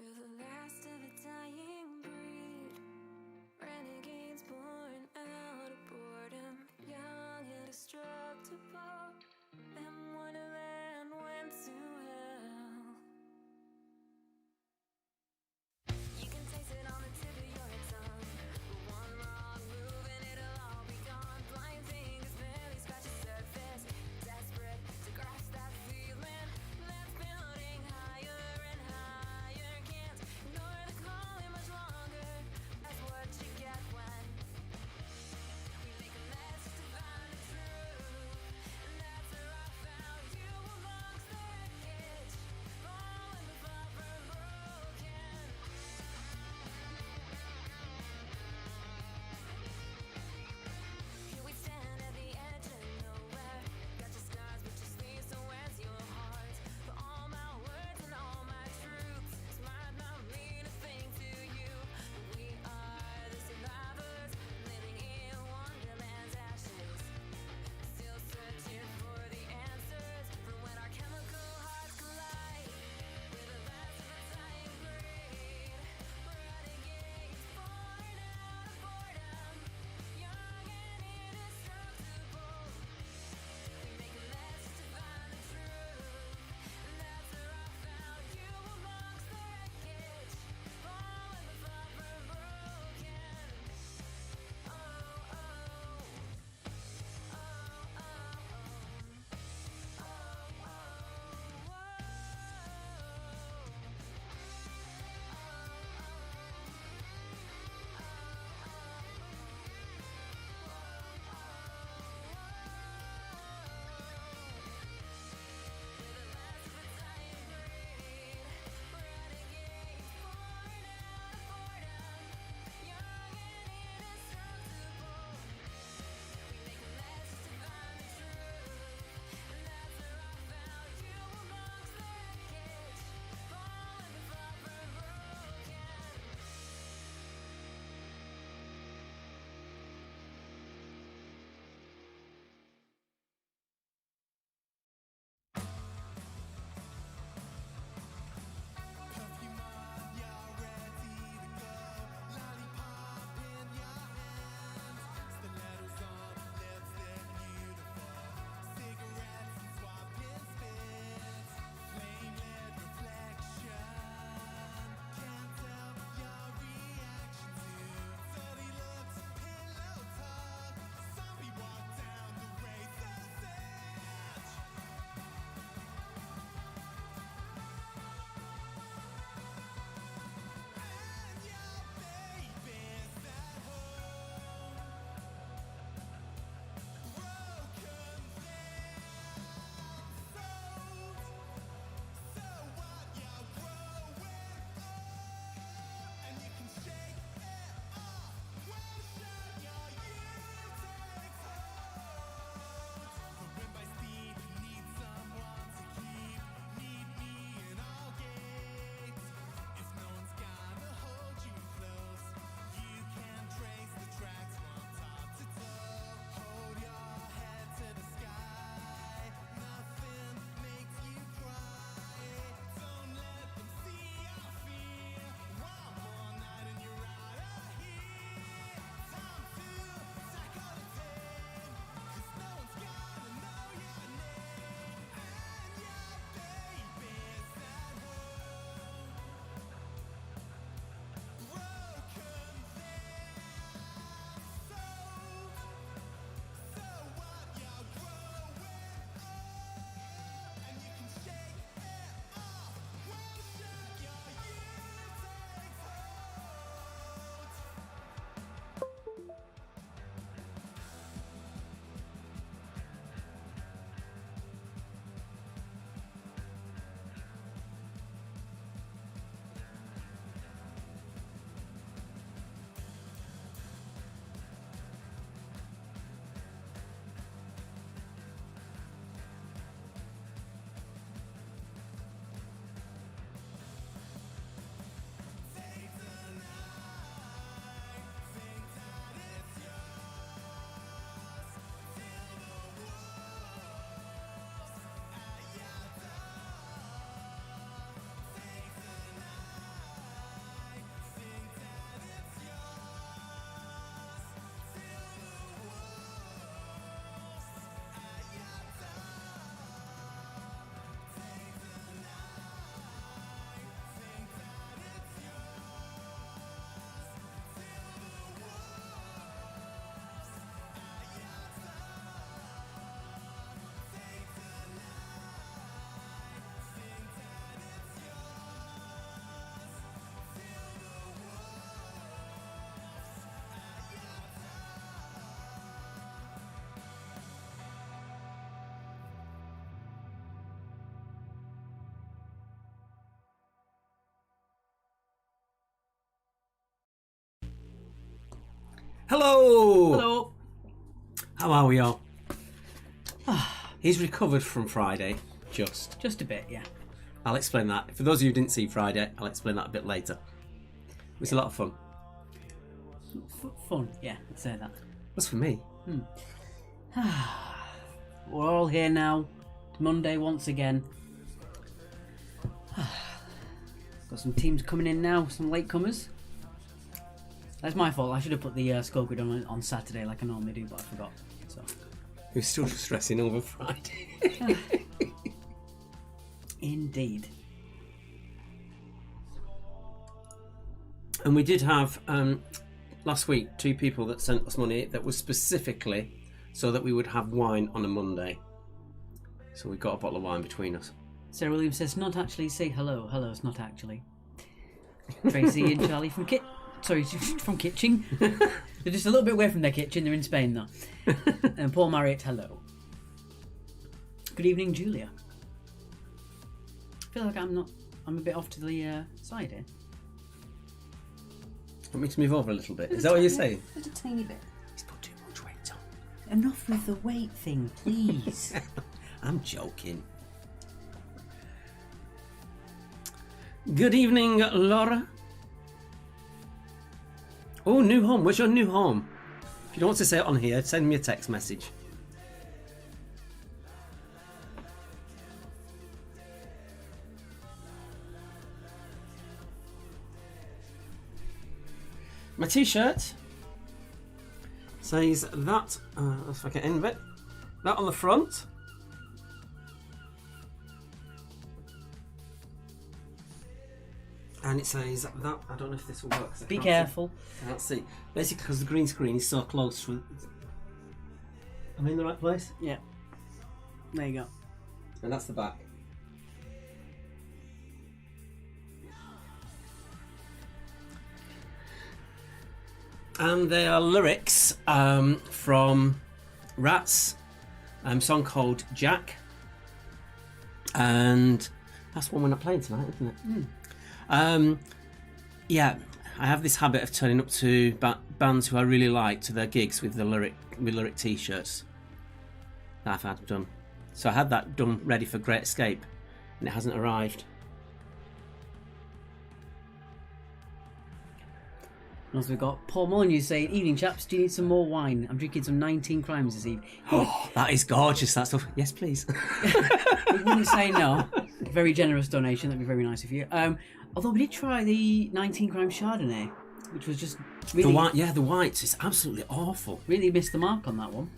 We're the last of a dying breed, renegades born out of boredom, young, indestructible, and Wonderland went to hell. You can taste it on the tip of your tongue, but one wrong move and it'll all be gone. Blind fingers barely scratch the surface, desperate to grasp that feeling that's building higher and higher. Can't ignore the calling, much Hello! Hello. How are we all? He's recovered from Friday, just. Just a bit, yeah. I'll explain that. For those of you who didn't see Friday, I'll explain that a bit later. It was a lot of fun. Fun, yeah, let's say that. What's for me? We're all here now. Monday once again. Got some teams coming in now, some latecomers. That's my fault. I should have put the score grid on Saturday like I normally do, but I forgot. So. We're still stressing over Friday. Indeed. And we did have, last week, 2 people that sent us money that was specifically so that we would have wine on a Monday. So we got a bottle of wine between us. Sarah Williams says, not actually, say hello. Hello, it's not actually. Tracy and Charlie from from Kitching. They're just a little bit away from their kitchen. They're in Spain, though. And Paul Marriott, hello. Good evening, Julia. I feel like I'm a bit off to the side here. Want me to move over a little bit? Is that what you're saying? Just a tiny bit. He's put too much weight on. Enough with the weight thing, please. I'm joking. Good evening, Laura. Oh, new home. Where's your new home? If you don't want to say it on here, send me a text message. My t-shirt says that, if I get in a bit, that on the front. And it says that, I don't know if this will work. Be careful. I can't see. Basically, because the green screen is so close to. Am I in the right place? Yeah. There you go. And that's the back. And they are lyrics from Rats, song called Jack. And that's one we're not playing tonight, isn't it? Yeah, I have this habit of turning up to bands who I really like to their gigs with the lyric t-shirts that I've had done. So I had that done ready for Great Escape, and it hasn't arrived. And also we've got Paul Molyneux saying, evening chaps, do you need some more wine? I'm drinking some 19 Crimes this evening. Oh, that is gorgeous, that stuff. Yes, please. We wouldn't say no. Very generous donation, that'd be very nice of you. Although we did try the 19 Crimes Chardonnay, which was just really... The whites is absolutely awful. Really missed the mark on that one.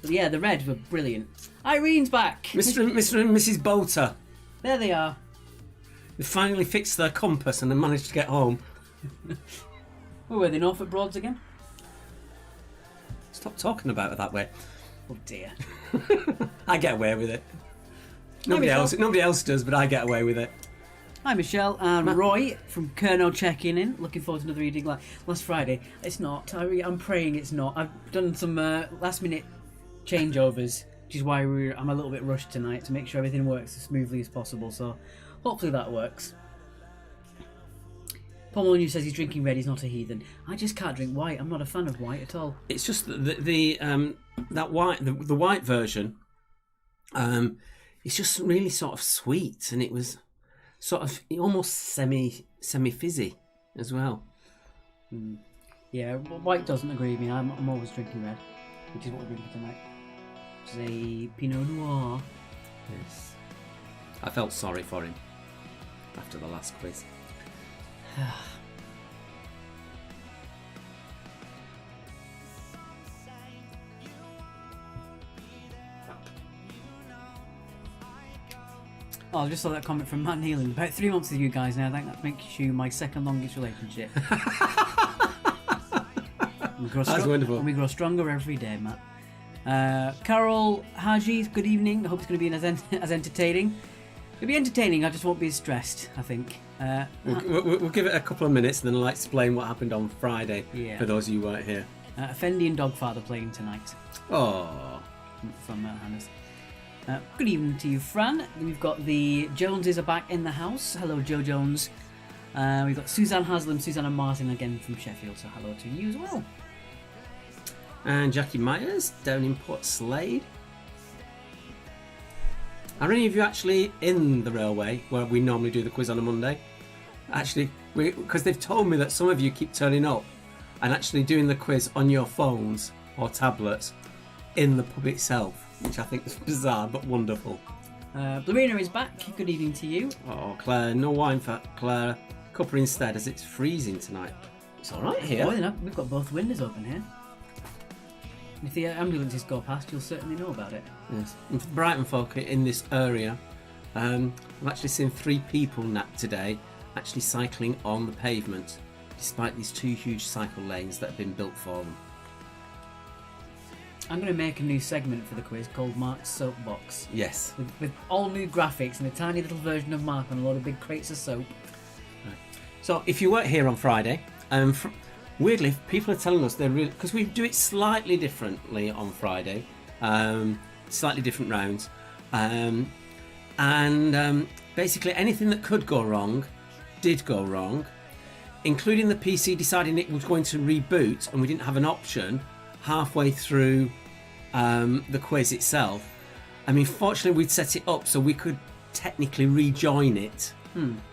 But yeah, the reds were brilliant. Irene's back! Mr. and Mrs. Bolter. There they are. They finally fixed their compass and they managed to get home. Oh, were they Norfolk Broads again? Stop talking about it that way. Oh dear. I get away with it. Nobody else does, but I get away with it. Hi Michelle and Roy from Kerno checking in. Looking forward to another reading like last Friday. It's not. I'm praying it's not. I've done some last minute changeovers, which is why I'm a little bit rushed tonight to make sure everything works as smoothly as possible. So hopefully that works. Paul Molyneux says he's drinking red. He's not a heathen. I just can't drink white. I'm not a fan of white at all. It's just the white version. It's just really sort of sweet, and it was sort of almost semi fizzy as well. Yeah, white doesn't agree with me. I'm always drinking red, which is what we're drinking tonight. It's a Pinot Noir. Yes. I felt sorry for him after the last quiz. Oh, I just saw that comment from Matt Neelan. About 3 months with you guys now. I think that makes you my second longest relationship. That's wonderful. And we grow stronger every day, Matt. Carol Haji, good evening. I hope it's going to be as entertaining. It'll be entertaining, I just won't be as stressed, I think. We'll give it a couple of minutes and then I'll explain what happened on Friday for those of you who weren't here. Fendi and Dogfather playing tonight. Oh, From Hannah's. Good evening to you, Fran. We've got the Joneses are back in the house. Hello, Joe Jones. We've got Suzanne Haslam, Susanna Martin again from Sheffield, so hello to you as well. And Jackie Myers down in Port Slade. Are any of you actually in the railway where we normally do the quiz on a Monday? Actually, because they've told me that some of you keep turning up and actually doing the quiz on your phones or tablets in the pub itself, which I think is bizarre but wonderful. Blarina is back. Good evening to you. Oh, Claire, no wine for Claire. Cuppa instead, as it's freezing tonight. It's all right here. Well, we've got both windows open here. If the ambulances go past, you'll certainly know about it. Yes. And for Brighton folk in this area, I've actually seen 3 people today actually cycling on the pavement, despite these 2 huge cycle lanes that have been built for them. I'm going to make a new segment for the quiz called Mark's Soapbox. Yes. With all new graphics and a tiny little version of Mark on a load of big crates of soap. Right. So if you weren't here on Friday, weirdly, people are telling us they're really... Because we do it slightly differently on Friday. Slightly different rounds. Basically anything that could go wrong did go wrong, including the PC deciding it was going to reboot and we didn't have an option halfway through the quiz itself. I mean, fortunately we'd set it up so we could technically rejoin it,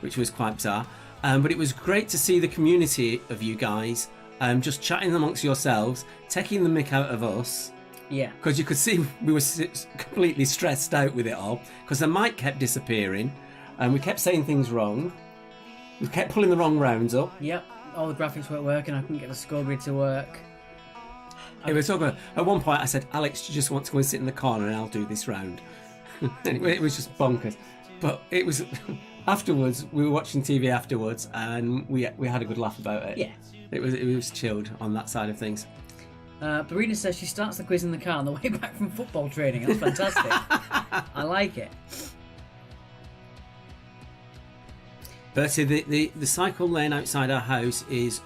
which was quite bizarre. But it was great to see the community of you guys just chatting amongst yourselves, taking the mick out of us. Yeah. Because you could see we were completely stressed out with it all, because the mic kept disappearing and we kept saying things wrong. We kept pulling the wrong rounds up. Yep, all the graphics weren't working. I couldn't get the score grid to work. It was so good. At one point I said, Alex, you just want to go and sit in the corner and I'll do this round. It was just bonkers. But it was... Afterwards, we were watching TV afterwards and we had a good laugh about it. Yeah. It was chilled on that side of things. Barina says she starts the quiz in the car on the way back from football training. That's fantastic. I like it. Bertie, the cycle lane outside our house is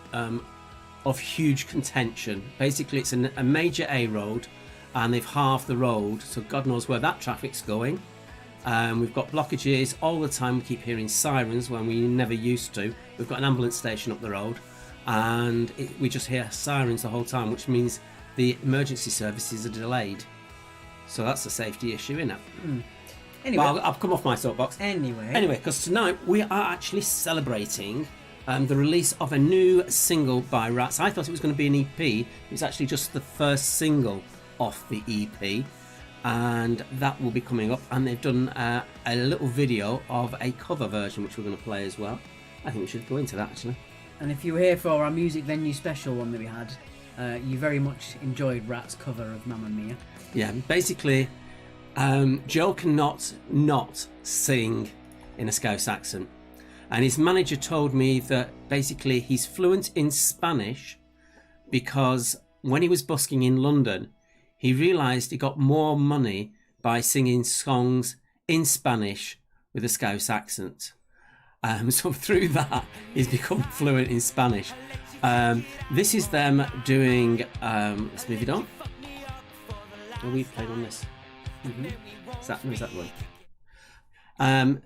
of huge contention. Basically, it's a major A road, and they've halved the road, so God knows where that traffic's going. We've got blockages all the time. We keep hearing sirens when we never used to. We've got an ambulance station up the road, and we just hear sirens the whole time, which means the emergency services are delayed. So that's a safety issue, isn't it? Anyway, Well, I've come off my soapbox. Anyway, Because tonight we are actually celebrating the release of a new single by Rats. I thought it was going to be an EP. It's actually just the first single off the EP, and that will be coming up. And they've done a little video of a cover version, which we're going to play as well. I think we should go into that actually. and if you were here for our music venue special one that we had, you very much enjoyed Rat's cover of Mamma Mia. Yeah, basically, Joe cannot not sing in a Scouse accent. And his manager told me that basically he's fluent in Spanish because when he was busking in London, he realised he got more money by singing songs in Spanish with a Scouse accent. So through that, he's become fluent in Spanish. This is them doing... let's move it on. Oh, we've played on this. Where's that one?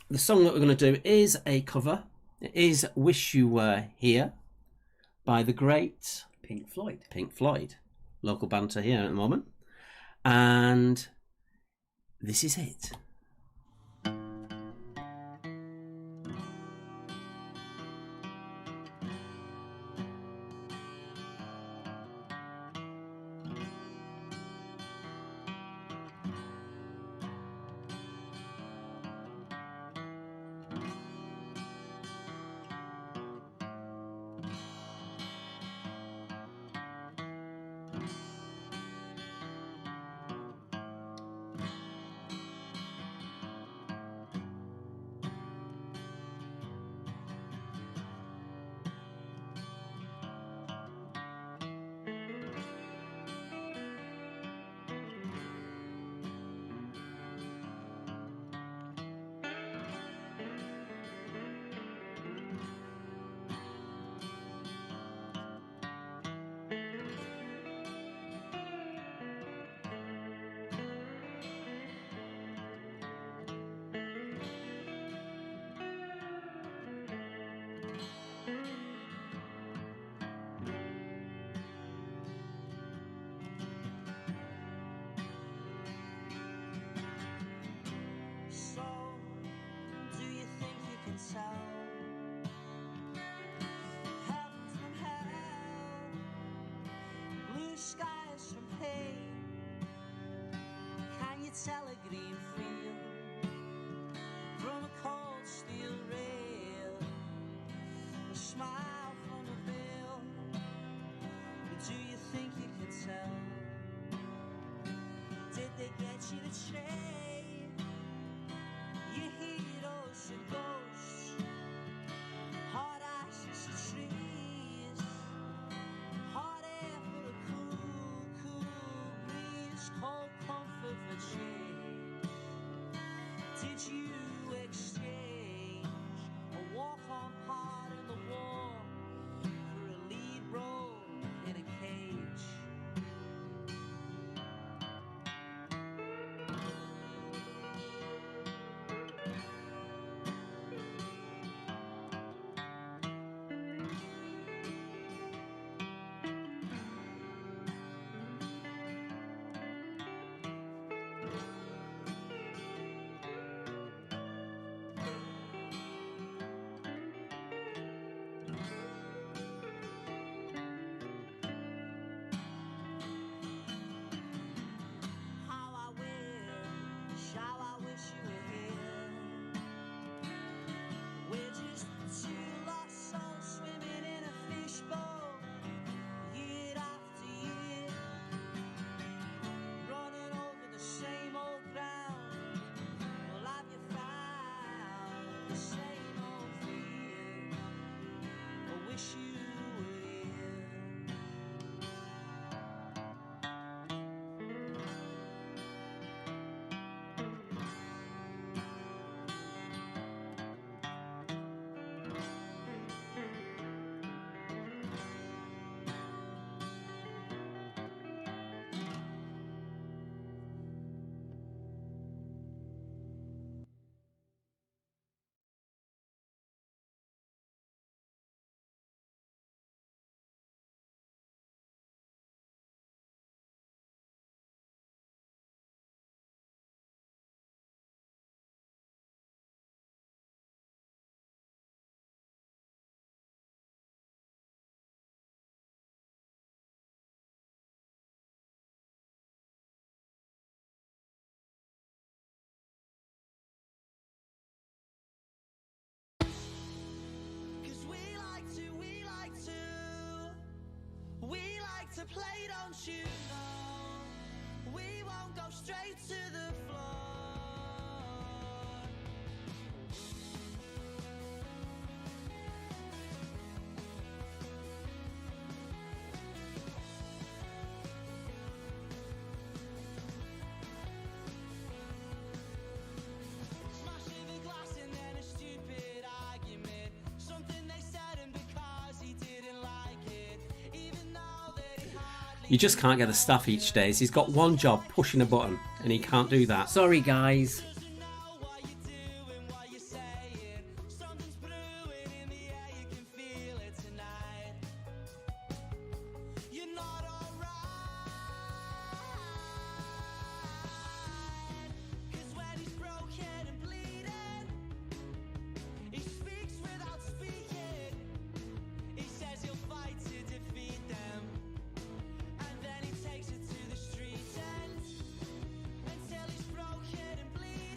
The song that we're going to do is a cover. It is Wish You Were Here by the great Pink Floyd. Local banter here at the moment. And this is it. tell? Heaven from hell, blue skies from pain. Can you tell a green field from a cold steel rail? A smile from a veil. Do you think you can tell? Did they get you to trade your heroes and ghosts? Hard ashes to trees, hot air for a cool, cool breeze, cold comfort for change. Did you exchange a walk-on part in the war for a lead role in a cage? How I wish you were here. We're just two lost souls swimming in a fishbowl, year after year, running over the same old ground. Well, have you found the same old fear? I wish you were here. We like to play, don't you know? We won't go straight to the floor. Smashing the glass and then a stupid argument. Something they said and because he didn't like it. Even though that he hardly... You just can't get the stuff each day. He's got one job, pushing a button, and he can't do that. Sorry, guys. doesn't know what you're doing, what you're saying. Something's brewing in the air, you can feel it tonight. You're not alright. 'Cause when he's broken and bleeding, he speaks without speaking. He says he'll fight to defeat them, and then he takes it to the street end until he's broken and bleeding.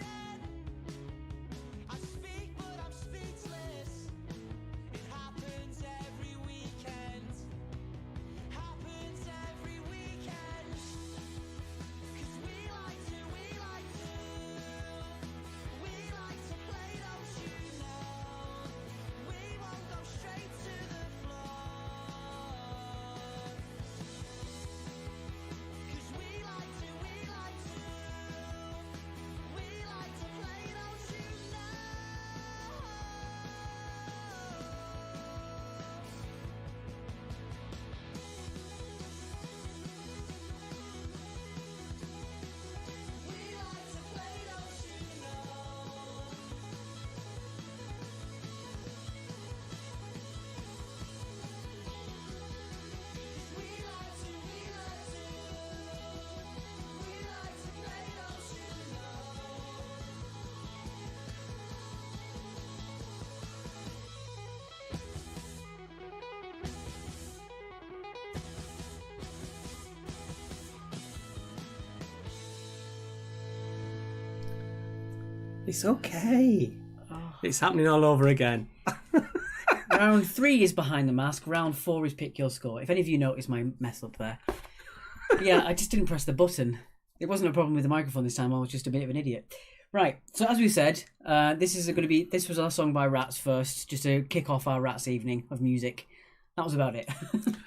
It's okay. It's happening all over again. Round 3 is behind the mask. Round 4 is pick your score. If any of you noticed my mess up there. Yeah, I just didn't press the button. It wasn't a problem with the microphone this time. I was just a bit of an idiot. Right. So as we said, this was our song by Rats first, just to kick off our Rats evening of music. That was about it.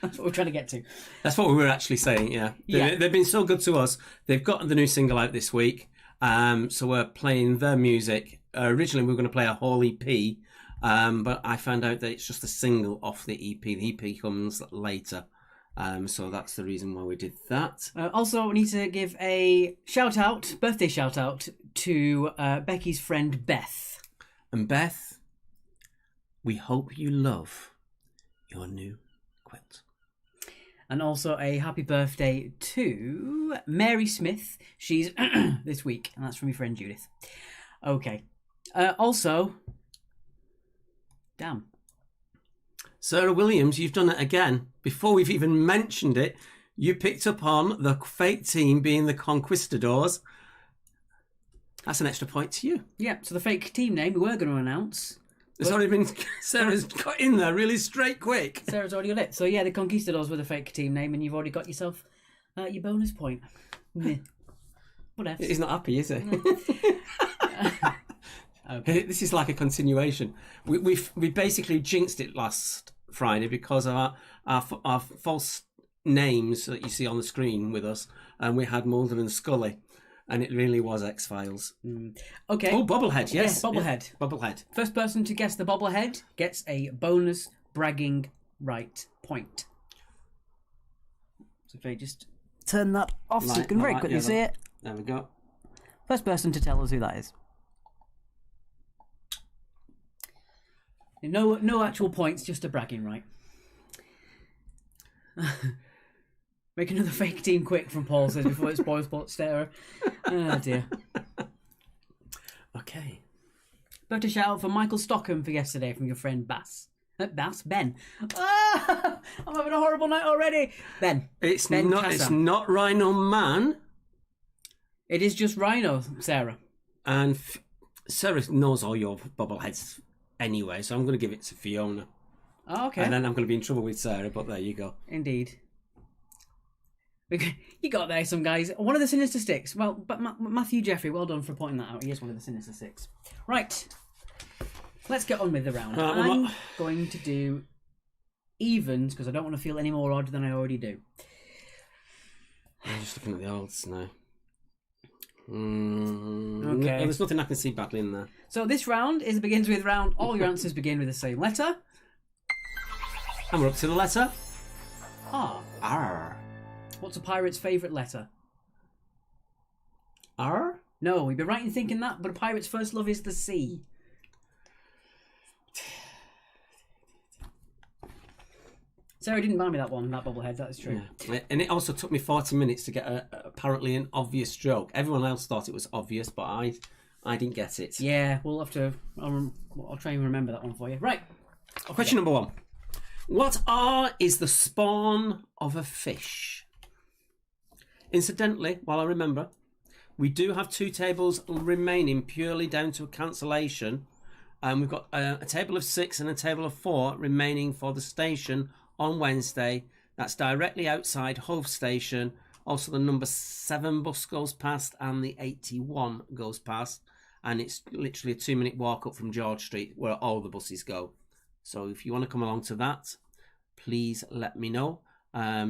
That's what we're trying to get to. That's what we were actually saying. Yeah. They've been so good to us. They've got the new single out this week. So we're playing their music. Originally, we were going to play a whole EP. But I found out that it's just a single off the EP. The EP comes later. So that's the reason why we did that. Also, we need to give a birthday shout out to Becky's friend Beth. And Beth, we hope you love your new quilt. And also a happy birthday to Mary Smith. She's this week, and that's from your friend Judith. Okay. Also, damn. Sarah Williams, you've done it again. Before we've even mentioned it, you picked up on the fake team being the Conquistadors. That's an extra point to you. Yeah, so the fake team name we were going to announce. It's already been... Sarah's got in there really straight quick. Sarah's already got it. So yeah, the Conquistadors were the fake team name, and you've already got yourself your bonus point. Whatever. He's not happy, is he? Okay. This is like a continuation. We basically jinxed it last Friday because of our false names that you see on the screen with us, and we had Mulder and Scully, and it really was X-Files. Okay. Oh, Bobblehead, yes. Bobblehead. Yeah, Bobblehead. First person to guess the Bobblehead gets a bonus bragging right point. So if I just turn that off so you can very quickly see it. There we go. First person to tell us who that is. No actual points, just a bragging right. Make another fake team quick, from Paul says before it spoils Sports Starer. Oh dear. Okay. Birthday shout out for Michael Stockham for yesterday from your friend Ben. Ah, I'm having a horrible night already. Ben. It's Ben not. Casa. It's not Rhino Man. It is just Rhino, Sarah. And Sarah knows all your bobbleheads anyway, so I'm going to give it to Fiona. Oh, okay. And then I'm going to be in trouble with Sarah, but there you go. Indeed. You got there, some guys. One of the Sinister Six. Well, but Matthew Jeffrey, well done for pointing that out. He is one of the Sinister Six. Right. Let's get on with the round. I'm going to do evens because I don't want to feel any more odd than I already do. I'm just looking at the odds now. Okay. There's nothing I can see badly in there. So this round begins with round. All your answers begin with the same letter. And we're up to the letter R. R. What's a pirate's favourite letter? R? No, you'd be right in thinking that, but a pirate's first love is the sea. Sarah didn't buy me that bobblehead, that is true. Yeah. And it also took me 40 minutes to get apparently an obvious joke. Everyone else thought it was obvious, but I didn't get it. Yeah, we'll have to... I'll try and remember that one for you. Right. Question number 1. What R is the spawn of a fish? Incidentally, while I remember, we do have 2 tables remaining purely down to a cancellation. We've got a table of 6 and a table of 4 remaining for the station on Wednesday. That's directly outside Hove Station. Also, the number 7 bus goes past and the 81 goes past. And it's literally a 2-minute walk up from George Street where all the buses go. So if you want to come along to that, please let me know.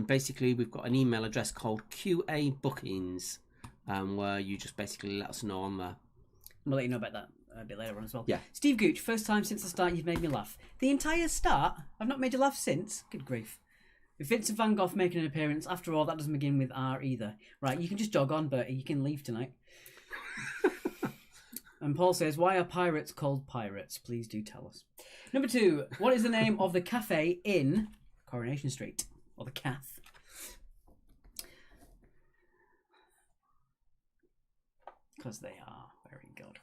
Basically, we've got an email address called QA Bookings, where you just basically let us know on there. We'll let you know about that a bit later on as well. Yeah. Steve Gooch, first time since the start you've made me laugh. The entire start? I've not made you laugh since? Good grief. With Vincent van Gogh making an appearance, after all, that doesn't begin with R either. Right, you can just jog on, Bertie. You can leave tonight. And Paul says, why are pirates called pirates? Please do tell us. Number 2, what is the name of the cafe in Coronation Street? Or the Cath? Because they are. Very good.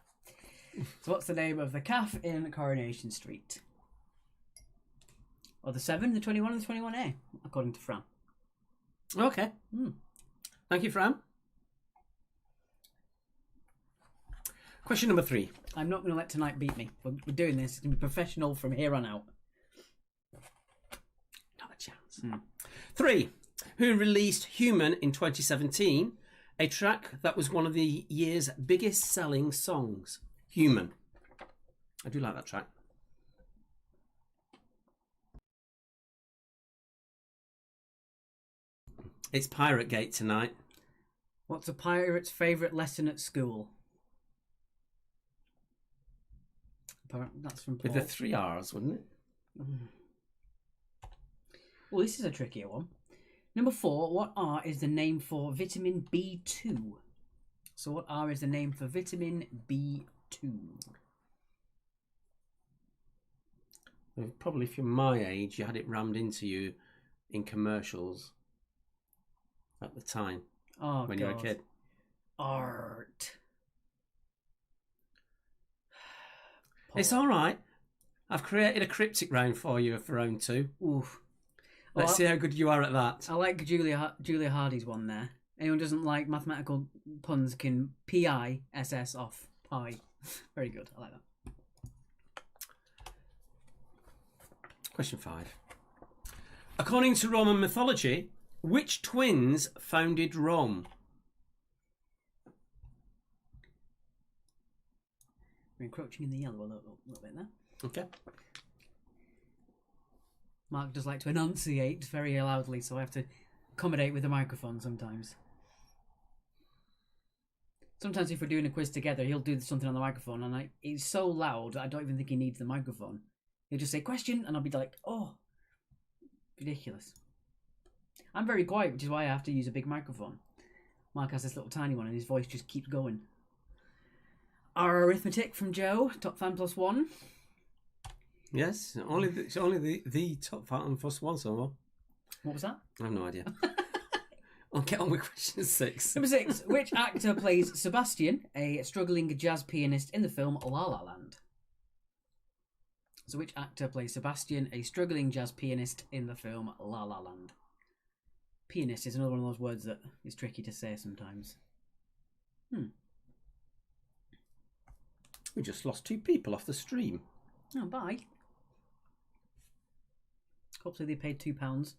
So what's the name of the cafe in Coronation Street? Or the 7, the 21, and the 21A, according to Fran. Okay. Thank you, Fran. Question number 3. I'm not going to let tonight beat me. We're doing this. It's going to be professional from here on out. Not a chance. 3. Who released Human in 2017, a track that was one of the year's biggest selling songs? Human. I do like that track. It's Pirate Gate tonight. What's a pirate's favourite lesson at school? That's from Paul. With the 3 R's, wouldn't it? Well, this is a trickier one. Number 4, what R is the name for vitamin B2? So what R is the name for vitamin B2? Well, probably if you're my age, you had it rammed into you in commercials at the time when you were a kid. Art. It's all right. I've created a cryptic round for you for round 2. Oof. Let's see how good you are at that. I like Julia Hardy's one there. Anyone who doesn't like mathematical puns can PISS off. Pi. Very good. I like that. Question 5. According to Roman mythology, which twins founded Rome? We're encroaching in the yellow a little bit there. Okay. Mark does like to enunciate very loudly, so I have to accommodate with the microphone sometimes. Sometimes if we're doing a quiz together, he'll do something on the microphone, and he's so loud, I don't even think he needs the microphone. He'll just say, question, and I'll be like, oh, ridiculous. I'm very quiet, which is why I have to use a big microphone. Mark has this little tiny one, and his voice just keeps going. Our arithmetic from Joe, top fan plus 1. Yes, it's only the top fan plus 1 so What was that? I have no idea. I'll get on with question 6. Number 6. Which actor plays Sebastian, a struggling jazz pianist in the film La La Land? So which actor plays Sebastian, a struggling jazz pianist in the film La La Land? Pianist is another one of those words that is tricky to say sometimes. We just lost 2 people off the stream. Oh, bye. Hopefully they paid £2.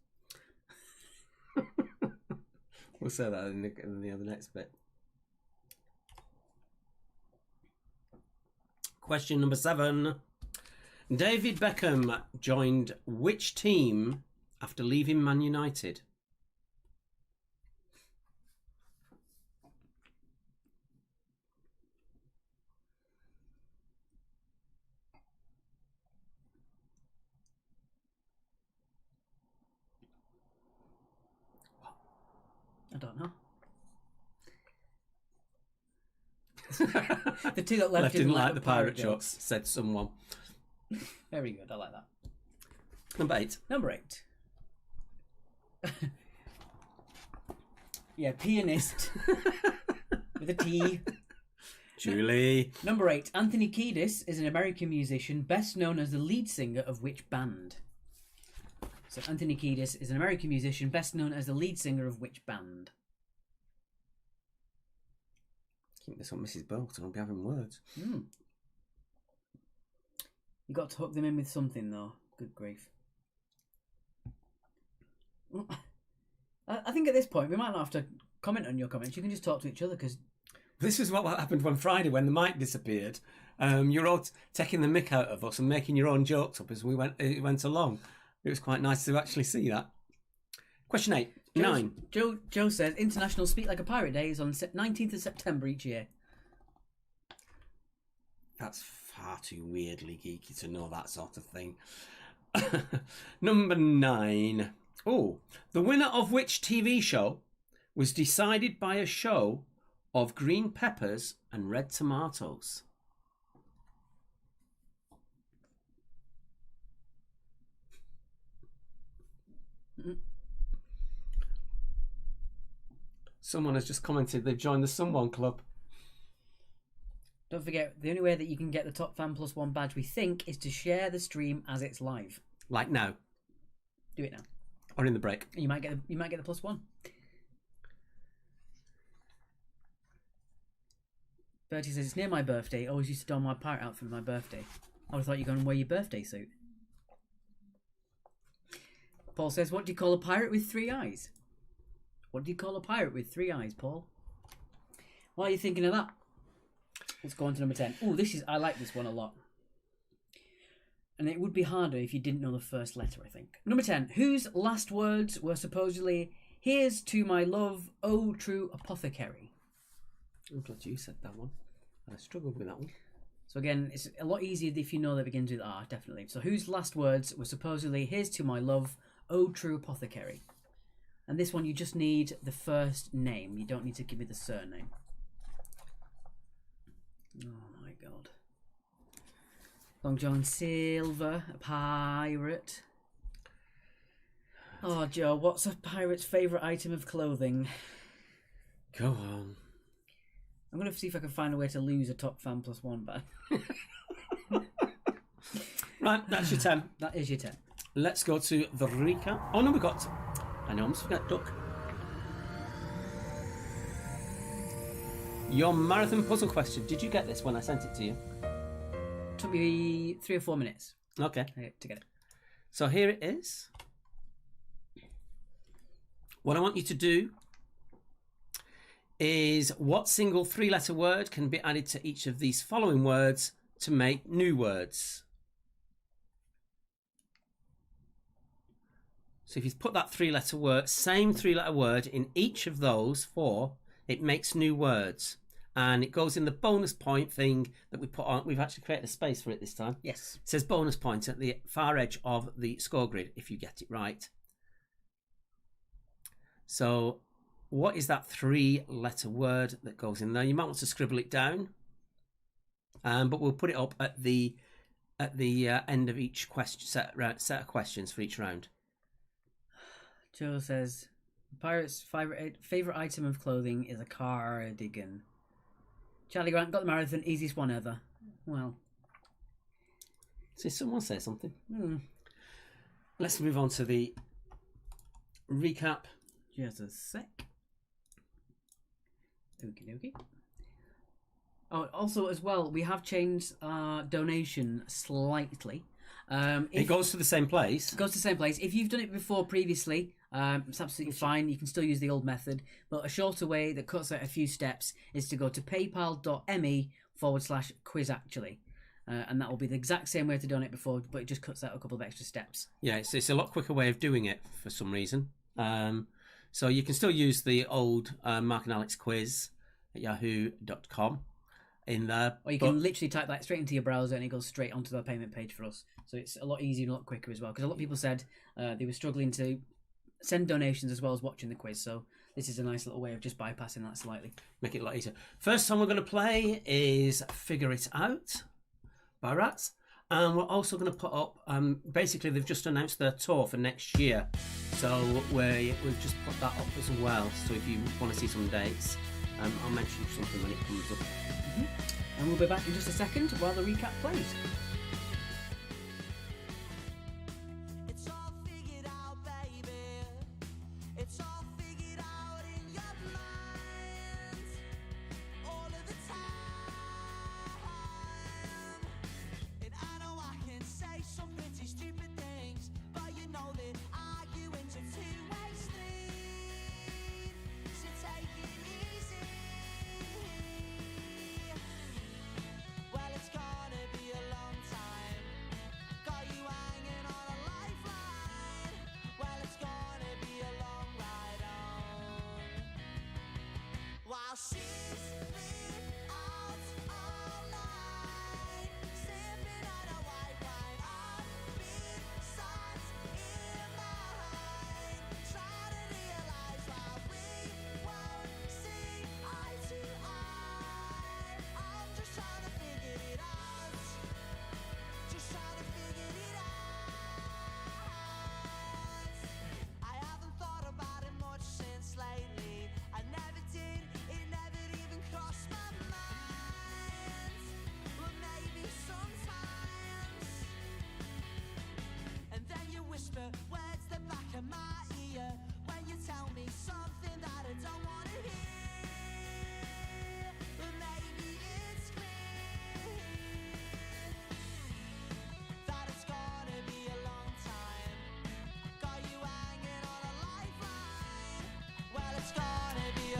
We'll say that in the next bit. Question number 7. David Beckham joined which team after leaving Man United? I don't know. The two that left didn't like the pirate jokes, said someone. Very good, I like that. Number 8. Number 8. Yeah, pianist. With a T. Julie. Number 8. Anthony Kiedis is an American musician best known as the lead singer of which band? So Anthony Kiedis is an American musician best known as the lead singer of which band? Keep this on Mrs. Bolton, I'll be having words. You got to hook them in with something though. Good grief. I think at this point we might not have to comment on your comments. You can just talk to each other because this is what happened on Friday when the mic disappeared. You're all taking the mick out of us and making your own jokes up as it went along. It was quite nice to actually see that. Question 8. 9. Joe says International Speak Like a Pirate Day is on 19th of September each year. That's far too weirdly geeky to know that sort of thing. Number 9. Oh, the winner of which TV show was decided by a show of green peppers and red tomatoes? Someone has just commented they've joined the Someone Club. Don't forget, the only way that you can get the Top Fan Plus 1 badge, we think, is to share the stream as it's live. Like now. Do it now. Or in the break. You might get the plus 1. Bertie says, it's near my birthday. Always used to don my pirate outfit for my birthday. I would have thought you were going to wear your birthday suit. Paul says, what do you call a pirate with 3 eyes? What do you call a pirate with 3 eyes, Paul? Why are you thinking of that? Let's go on to number 10. Oh, I like this one a lot. And it would be harder if you didn't know the first letter, I think. Number 10. Whose last words were supposedly, here's to my love, oh true apothecary? I'm glad you said that one. I struggled with that one. So again, it's a lot easier if you know that begins with R, definitely. So whose last words were supposedly, here's to my love, oh true apothecary? And this one, you just need the first name. You don't need to give me the surname. Oh my god. Long John Silver, a pirate. Oh, Joe, what's a pirate's favourite item of clothing? Go on. I'm going to see if I can find a way to lose a top fan +1 back. Right, that's your 10. That is your 10. Let's go to the recap. Oh no, I almost forgot Duck. Your marathon puzzle question. Did you get this when I sent it to you? Took me 3 or 4 minutes Okay. to get it. So here it is. What I want you to do is what single 3-letter word can be added to each of these following words to make new words. So if you put that 3-letter word, same 3-letter word in each of those 4, it makes new words. And it goes in the bonus point thing that we put on. We've actually created a space for it this time. Yes. It says bonus points at the far edge of the score grid if you get it right. So what is that 3-letter word that goes in there? You might want to scribble it down. But we'll put it up at the end of each question set of questions for each round. Joe says, pirate's favourite item of clothing is a cardigan. Charlie Grant got the marathon, easiest one ever. Well. See, someone say something. Let's move on to the recap. Just a sec. Okie dokie. Oh, also as well, we have changed our donation slightly. It goes to the same place. It goes to the same place. If you've done it before previously, it's absolutely fine. You can still use the old method. But a shorter way that cuts out a few steps is to go to paypal.me/quiz actually. And that will be the exact same way to donate before, but it just cuts out a couple of extra steps. Yeah, it's a lot quicker way of doing it for some reason. So you can still use the old Mark and Alex quiz at yahoo.com in there. Or you can literally type that straight into your browser and it goes straight onto the payment page for us. So it's a lot easier and a lot quicker as well. Because a lot of people said they were struggling to send donations as well as watching the quiz. So this is a nice little way of just bypassing that slightly. Make it a lot easier. First song we're going to play is Figure It Out by Rats. And we're also going to put up, basically they've just announced their tour for next year. So we've just put that up as well. So if you want to see some dates, I'll mention something when it comes up. And we'll be back in just a second while the recap plays. It's all figured out, baby. It's all figured out in your mind all of the time. And I know I can say some pretty stupid things, but you know that arguing's a two-way street. So take it easy. Well, it's gonna be a long time.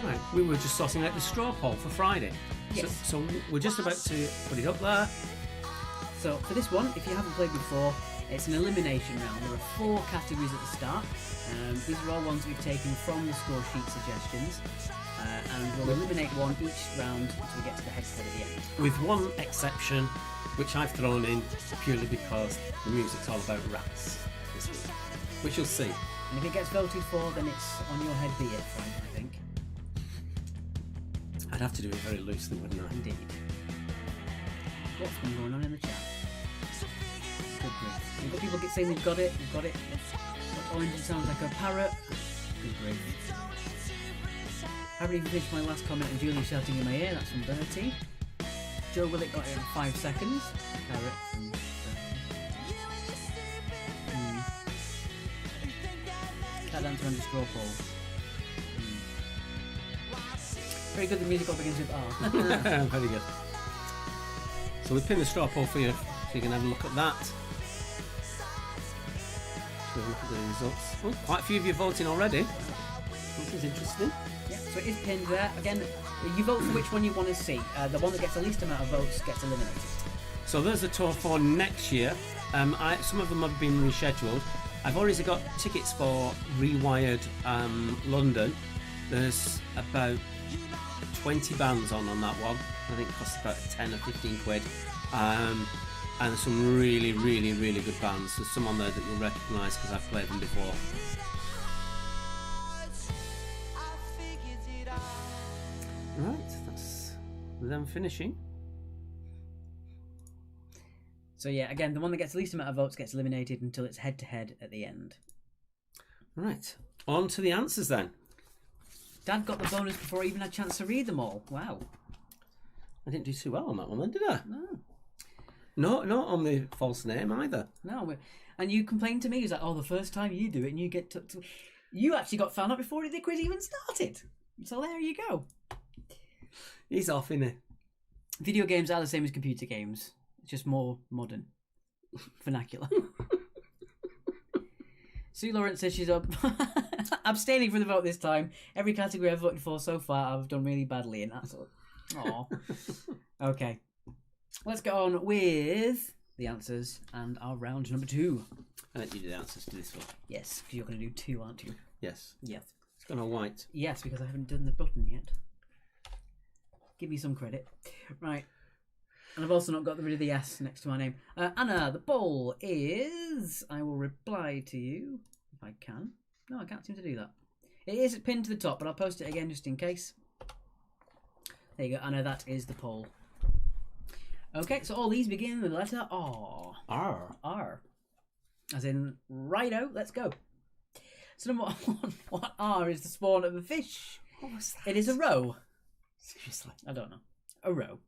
Right, we were just sorting out the straw poll for Friday. Yes. So we're just about to put it up there. So for this one, if you haven't played before, it's an elimination round. There are 4 categories at the start. These are all ones we've taken from the score sheet suggestions. And we'll eliminate one each round until we get to the head-to-head at the end. With one exception, which I've thrown in purely because the music's all about rats this week. Which you'll see. And if it gets voted for, then it's on your head be it, Frank, I think. I'd have to do it very loosely, wouldn't I? Indeed. What's been going on in the chat? Good grief. We've got people saying we've got it. What orange sounds like a parrot. Good grief. I haven't even finished my last comment and Julie shouting in my ear. That's from Bertie. Joe Willett got it in 5 seconds. Parrot from Cat Dancer and the Straw Poll. Very good, the music all begins with R. Very good. So we pinned the straw poll for you, so you can have a look at that. Should we have a look at the results? Oh, quite a few of you voting already. This is interesting. Yeah, so it is pinned there. Again, you vote for which one you want to see. The one that gets the least amount of votes gets eliminated. So there's a tour for next year. Some of them have been rescheduled. I've already got tickets for Rewired London. There's about 20 bands on that one. I think it costs about 10 or 15 quid. And some really, really, really good bands. There's some on there that you'll recognise because I've played them before. Right, that's them finishing. So yeah, again, the one that gets the least amount of votes gets eliminated until it's head-to-head at the end. Right, on to the answers then. Dad got the bonus before I even had a chance to read them all. Wow. I didn't do too well on that one then, did I? No. No, not on the false name either. No, and you complained to me. He was like, oh, the first time you do it and you get to... You actually got found out before the quiz even started. So there you go. He's off, innit? Video games are the same as computer games. It's just more modern. Vernacular. Sue Lawrence says she's up abstaining from the vote this time. Every category I've voted for so far, I've done really badly in. That's all. Aww. Okay. Let's get on with the answers and our round number 2. I let you do the answers to this one. Yes, because you're going to do 2, aren't you? Yes. Yes. It's gone all white. Yes, because I haven't done the button yet. Give me some credit. Right. And I've also not got rid of the S next to my name. Anna, the poll is... I will reply to you if I can. No, I can't seem to do that. It is pinned to the top, but I'll post it again just in case. There you go, Anna, that is the poll. Okay, so all these begin with the letter R. R. R. As in, righto, let's go. So number 1, what R is the spawn of a fish? What was that? It is a roe. Seriously? I don't know. A roe.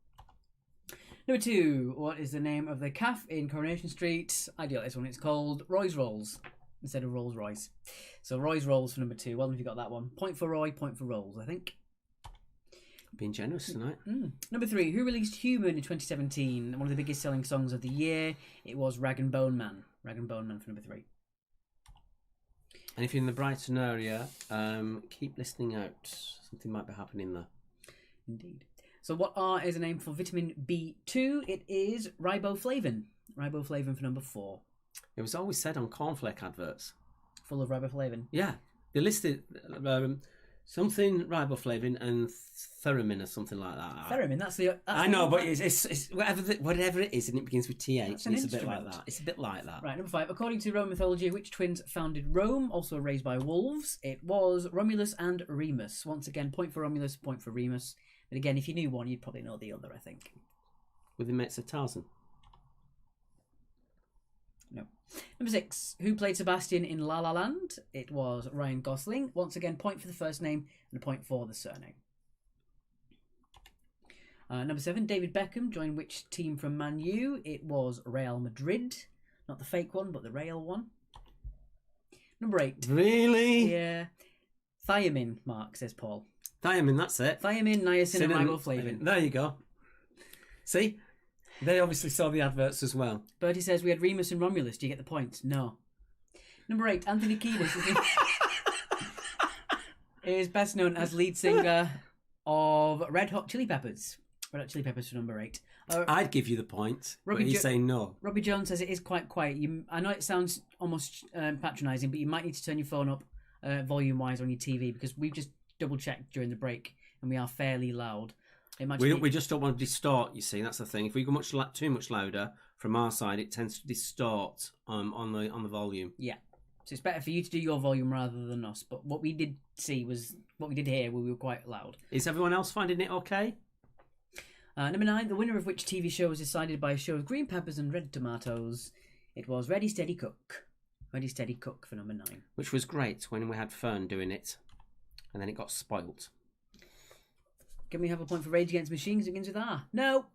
Number 2, what is the name of the cafe in Coronation Street? I do like this one. It's called Roy's Rolls instead of Rolls Royce. So Roy's Rolls for number 2. Well done if you got that one. Point for Roy, point for Rolls, I think. Being generous tonight. Number 3, who released Human in 2017? One of the biggest selling songs of the year. It was Rag and Bone Man. Rag and Bone Man for number 3. And if you're in the Brighton area, keep listening out. Something might be happening there. Indeed. So what R is a name for vitamin B2? It is riboflavin. Riboflavin for number 4. It was always said on cornflake adverts. Full of riboflavin. Yeah. They listed something riboflavin and theremin or something like that. Theremin, that's the... I know, but it's whatever it is, and it begins with TH, That's and an it's a bit like instrument. that. It's a bit like that. Right, number 5. According to Roman mythology, which twins founded Rome, also raised by wolves? It was Romulus and Remus. Once again, point for Romulus, point for Remus. But again, if you knew one, you'd probably know the other, I think. With the mates of Tarzan. No. Number 6. Who played Sebastian in La La Land? It was Ryan Gosling. Once again, point for the first name and a point for the surname. Number 7. David Beckham joined which team from Man U? It was Real Madrid. Not the fake one, but the real one. Number 8. Really? Yeah. Thiamine, Mark, says Paul. Thiamine, that's it. Thiamine, niacin, and riboflavin. There you go. See? They obviously saw the adverts as well. Bertie says we had Remus and Romulus. Do you get the points? No. Number 8. Anthony Kiedis is best known as lead singer of Red Hot Chili Peppers. Red Hot Chili Peppers for number 8. I'd give you the point, Robbie but he's saying no. Robbie Jones says it is quite quiet. I know it sounds almost patronising, but you might need to turn your phone up volume-wise on your TV, because we've just double-checked during the break and we are fairly loud. We just don't want to distort, you see, that's the thing. If we go too much louder from our side, it tends to distort on the volume. Yeah. So it's better for you to do your volume rather than us. But what we did hear, we were quite loud. Is everyone else finding it okay? Number 9, the winner of which TV show was decided by a show of green peppers and red tomatoes. It was Ready Steady Cook. Ready Steady Cook for number 9. Which was great when we had Fern doing it. And then it got spoilt. Can we have a point for Rage Against Machines? It begins with R. No.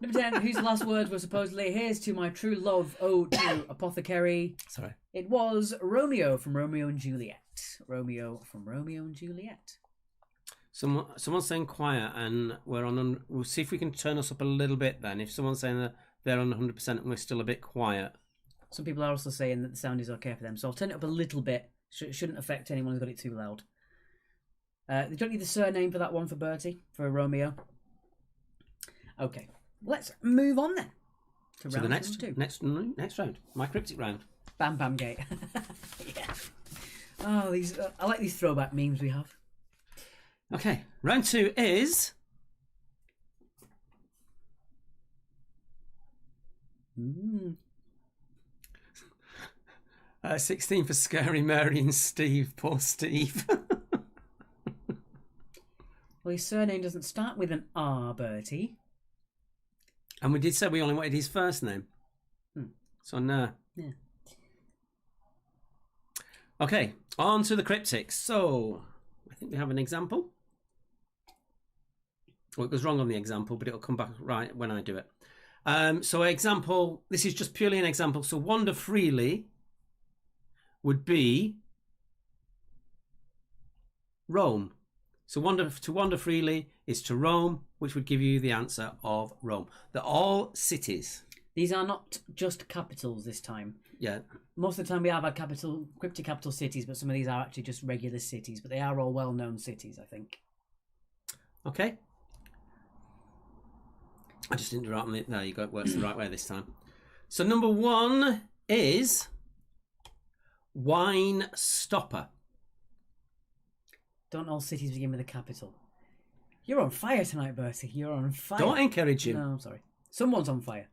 Number 10, whose last words were supposedly, "Here's to my true love, oh to apothecary." Sorry. It was Romeo from Romeo and Juliet. Romeo from Romeo and Juliet. Someone's saying quiet, and we'll see if we can turn us up a little bit then. If someone's saying that they're on 100% and we're still a bit quiet. Some people are also saying that the sound is okay for them, so I'll turn it up a little bit. It shouldn't affect anyone who's got it too loud. They don't need the surname for that one for Bertie, for Romeo. Okay, let's move on then. To the next round, my cryptic round. Bam Bam Gate. Yeah. Oh, these I like these throwback memes we have. Okay, round 2 is 16 for Scary Mary and Steve. Poor Steve. Well, his surname doesn't start with an R, Bertie. And we did say we only wanted his first name. So no. Yeah. Okay, on to the cryptics. So, I think we have an example. Well, it goes wrong on the example, but it'll come back right when I do it. So example, this is just purely an example. So wander freely would be Rome. So to wander freely is to roam, which would give you the answer of Rome. They're all cities. These are not just capitals this time. Yeah. Most of the time we have our cryptic capital cities, but some of these are actually just regular cities. But they are all well-known cities, I think. Okay. I just didn't do it on the... There you go, it works the right way this time. So number 1 is Wine Stopper. Don't all cities begin with a capital? You're on fire tonight, Bertie. You're on fire. Don't encourage him. No, I'm sorry. Someone's on fire.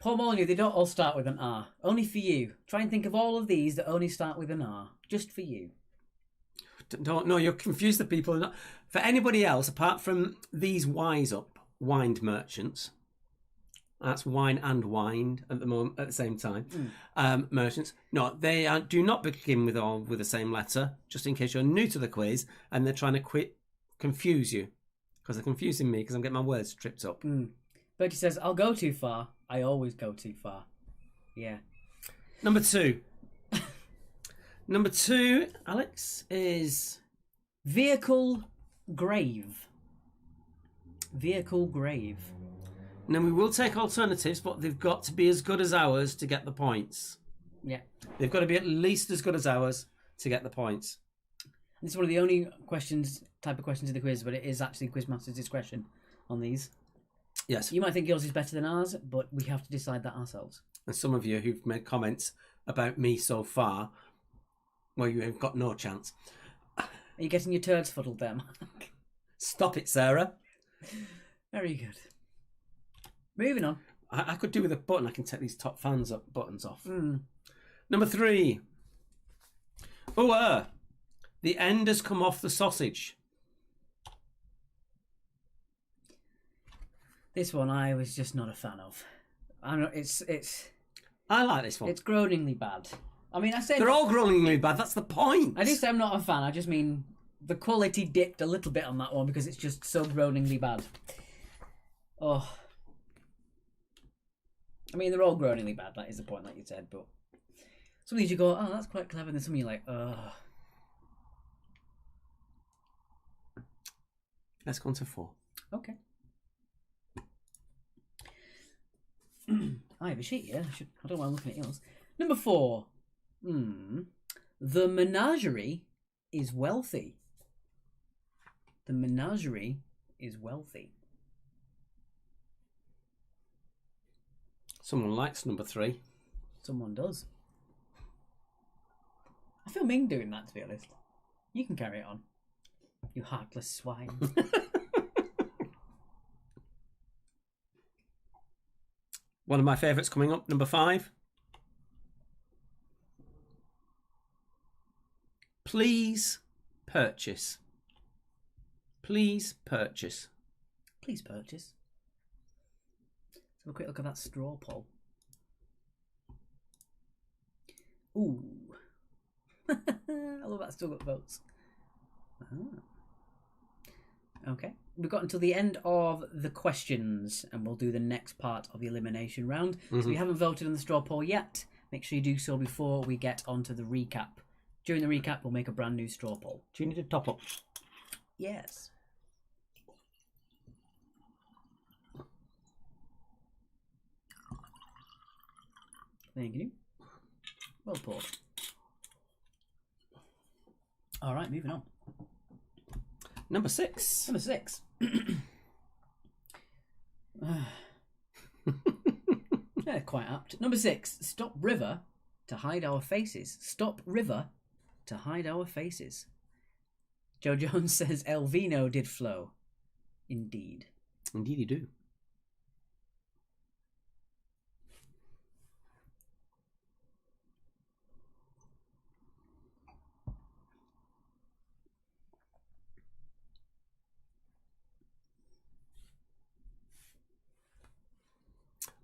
Paul Molyneux, they don't all start with an R. Only for you. Try and think of all of these that only start with an R. Just for you. Don't. No, you'll confuse the people. For anybody else, apart from these wined merchants, that's wine and wined at the moment at the same time. Merchants, no, they do not begin with the same letter. Just in case you're new to the quiz and they're trying to confuse you, because they're confusing me because I'm getting my words tripped up. Bertie says, "I'll go too far. I always go too far." Yeah. Number 2. Number 2, Alex, is Vehicle Grave. Vehicle Grave. Now, we will take alternatives, but they've got to be as good as ours to get the points. Yeah. They've got to be at least as good as ours to get the points. This is one of the only type of questions in the quiz, but it is actually Quizmaster's discretion on these. Yes. You might think yours is better than ours, but we have to decide that ourselves. And some of you who've made comments about me so far, well, you have got no chance. Are you getting your turds fuddled there, Mark? Stop it, Sarah. Very good. Moving on. I could do with a button. I can take these top buttons off. Number 3. The end has come off the sausage. This one I was just not a fan of. I know it's. I like this one. It's groaningly bad. I mean, I said they're all groaningly bad. That's the point. I do say I'm not a fan. I just mean the quality dipped a little bit on that one because it's just so groaningly bad. Oh. I mean, they're all groaningly bad. That is the point, like you said. But some of these you go, "Oh, that's quite clever," and then some of you like, "Ugh." Let's go on to 4. Okay. I have a sheet here. I don't know why I'm looking at yours. Number 4. The menagerie is wealthy. The menagerie is wealthy. Someone likes number 3. Someone does. I feel mean doing that, to be honest. You can carry it on. You heartless swine. One of my favourites coming up, number 5. Please purchase. Please purchase. Please purchase. Let's have a quick look at that straw poll. Ooh. I love that, still got votes. Ah. Okay. We've got until the end of the questions and we'll do the next part of the elimination round. So if you haven't voted on the straw poll yet, make sure you do so before we get onto the recap. During the recap, we'll make a brand new straw poll. Do you need a top up? Yes. Thank you. Well poured. All right, moving on. Number 6. Number 6. Yeah, quite apt. Number 6. Stop river to hide our faces. Stop river to hide our faces. Joe Jones says El Vino did flow. Indeed. Indeed you do.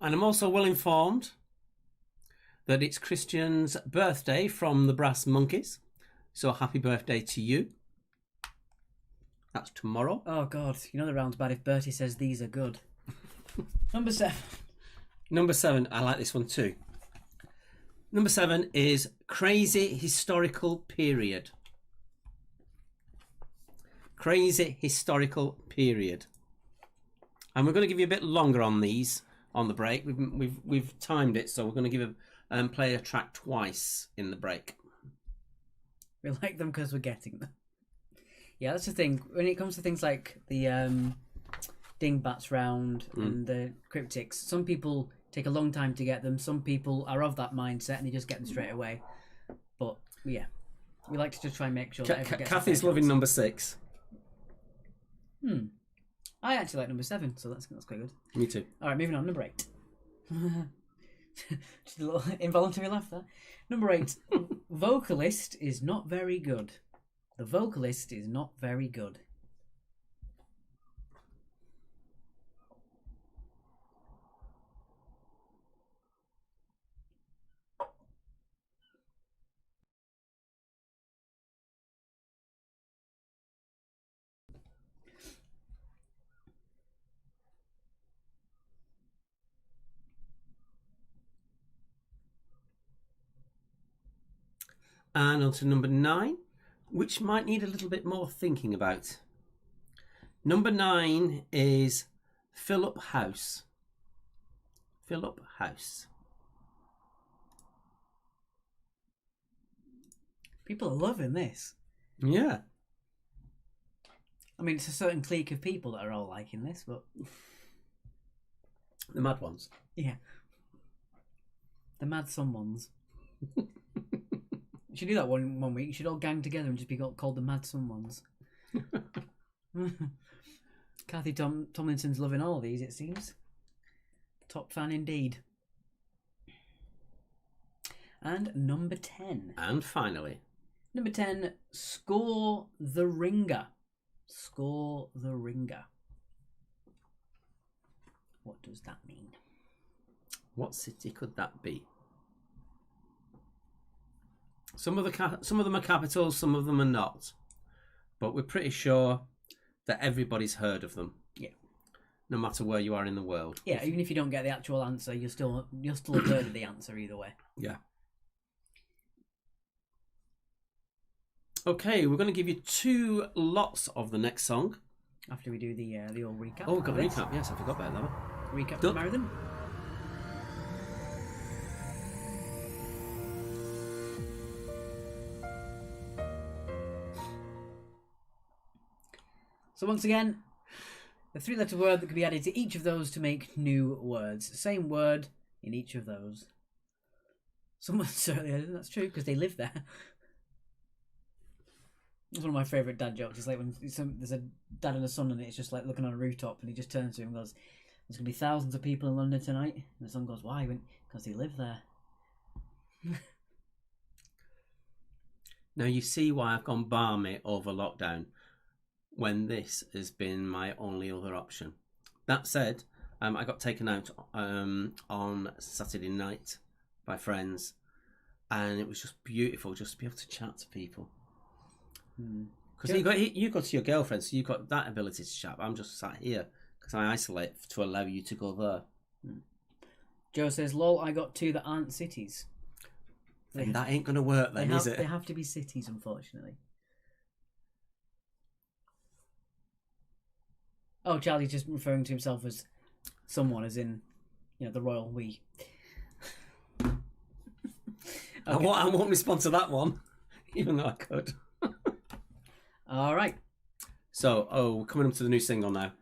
And I'm also well informed that it's Christian's birthday from the Brass Monkeys. So happy birthday to you. That's tomorrow. Oh, God. You know the round's bad if Bertie says these are good. Number 7. Number 7. I like this one too. Number 7 is Crazy Historical Period. Crazy Historical Period. And we're going to give you a bit longer on these on the break. We've timed it, so we're going to give play a track twice in the break. We like them because we're getting them. Yeah, that's the thing. When it comes to things like the Dingbats round and the Cryptics, some people take a long time to get them. Some people are of that mindset and they just get them straight away. But yeah, we like to just try and make sure that everyone gets Kathy's loving number 6. I actually like number 7, so that's quite good. Me too. All right, moving on. Number 8. Just a little involuntary laugh there. Number 8. Vocalist is not very good. The vocalist is not very good. And on to number 9, which might need a little bit more thinking about. Number 9 is Philip House. Philip House. People are loving this. Yeah. I mean, it's a certain clique of people that are all liking this, but... The mad ones. Yeah. The mad someones. You should do that one week. You should all gang together and just be called the Mad Someones. Kathy Tomlinson's loving all of these, it seems. Top fan indeed. And number 10. And finally. Number 10, Score the Ringer. Score the Ringer. What does that mean? What city could that be? Some of them are capitals, some of them are not. But we're pretty sure that everybody's heard of them. Yeah. No matter where you are in the world. Yeah, even if you don't get the actual answer, you'll still have heard of the answer either way. Yeah. Okay, we're going to give you 2 lots of the next song. After we do the old recap. Oh, we've got a recap. Yes, I forgot about that one. Recap Done. from Marathon. So once again, the 3-letter word that can be added to each of those to make new words. Same word in each of those. Someone certainly, that's true, because they live there. It's one of my favourite dad jokes. It's like when there's a dad and a son, and it's just like looking on a rooftop, and he just turns to him and goes, "There's going to be thousands of people in London tonight." And the son goes, "Why?" He went, "Because they live there." Now you see why I've gone balmy over lockdown, when this has been my only other option. That said, I got taken out on Saturday night by friends, and it was just beautiful just to be able to chat to people. Because you got to your girlfriend, so you've got that ability to chat. I'm just sat here because I isolate to allow you to go there. Joe says, "Lol, I got 2 that aren't cities." And that ain't going to work then, is it? They have to be cities, unfortunately. Oh, Charlie's just referring to himself as someone, as in, the royal we. Okay. I won't respond to that one, even though I could. All right. So, we're coming up to the new single now.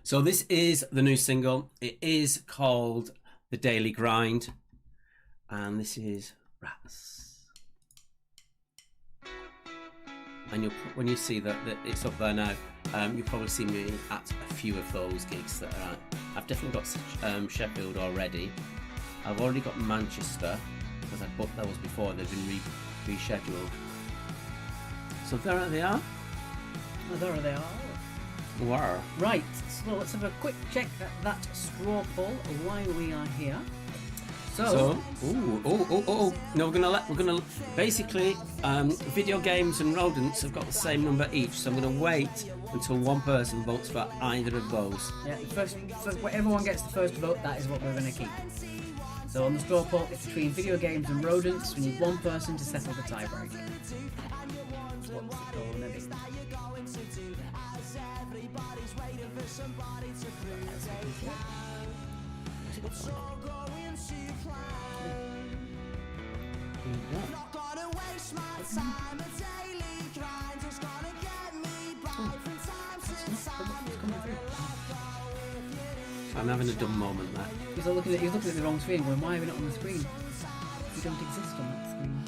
So this is the new single. It is called The Daily Grind. And this is Rats. And when you see that it's up there now, you'll probably see me at a few of those gigs that are at. I've definitely got Sheffield already. I've already got Manchester, because I booked those before. They've been rescheduled. So there they are. Oh, there they are. Wow. Right, so let's have a quick check at that straw poll while we are here. So No, we're gonna basically video games and rodents have got the same number each, so I'm gonna wait until one person votes for either of those. yeah, first everyone gets the first vote. That is what we're going to keep. So on the straw poll, it's between video games and rodents. We need one person to settle the tiebreak. What's the poll gonna be? I'm having a dumb moment there. He's looking at the wrong screen, going, "Why are we not on the screen? We don't exist on that screen."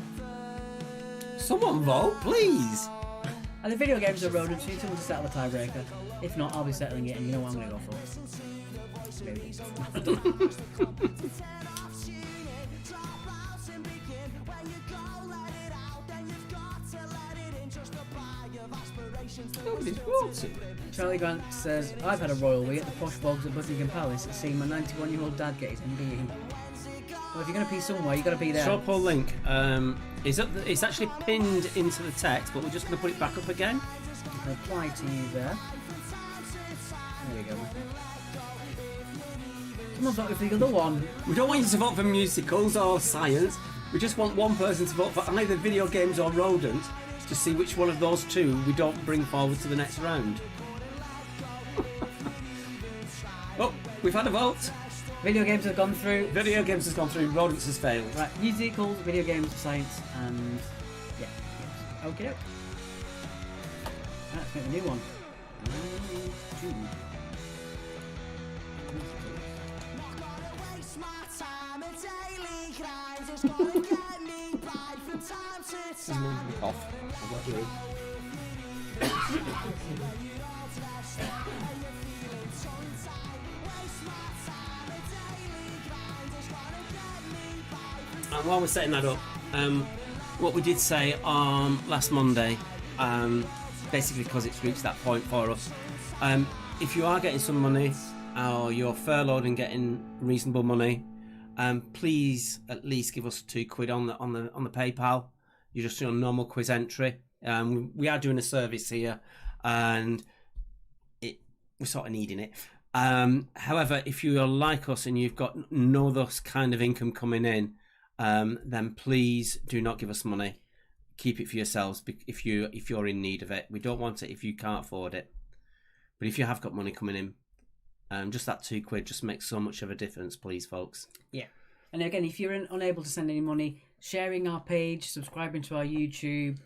Someone vote, please. And the video games are rodents. We need someone to settle the tiebreaker. If not, I'll be settling it, and you know what I'm going to go for. Maybe. Nobody's voting. Charlie Grant says, "I've had a royal we at the posh bogs at Buckingham Palace, seeing my 91-year-old dad get his MBE. Well, if you're going to be somewhere, you've got to be there. Straw poll link. It's actually pinned into the text, but we're just going to put it back up again. I can apply to you there. There we go. Come on, vote for the other one. We don't want you to vote for musicals or science. We just want one person to vote for either video games or rodents to see which one of those two we don't bring forward to the next round. Oh, we've had a vote. Video games have gone through. Video games has gone through, rodents has failed. Right, musicals, video games, science, and yeah. Okay. Right, let's get a new one. Off. I've got you. And while we're setting that up, what we did say on last Monday, basically because it's reached that point for us, if you are getting some money or you're furloughed and getting reasonable money, please at least give us £2 on the PayPal. You're just doing a normal quiz entry. We are doing a service here, and we're sort of needing it. However, if you are like us and you've got no other kind of income coming in, then please do not give us money. Keep it for yourselves if you're in need of it. We don't want it if you can't afford it. But if you have got money coming in, just that £2 just makes so much of a difference, please, folks. Yeah. And again, if you're unable to send any money, sharing our page, subscribing to our YouTube,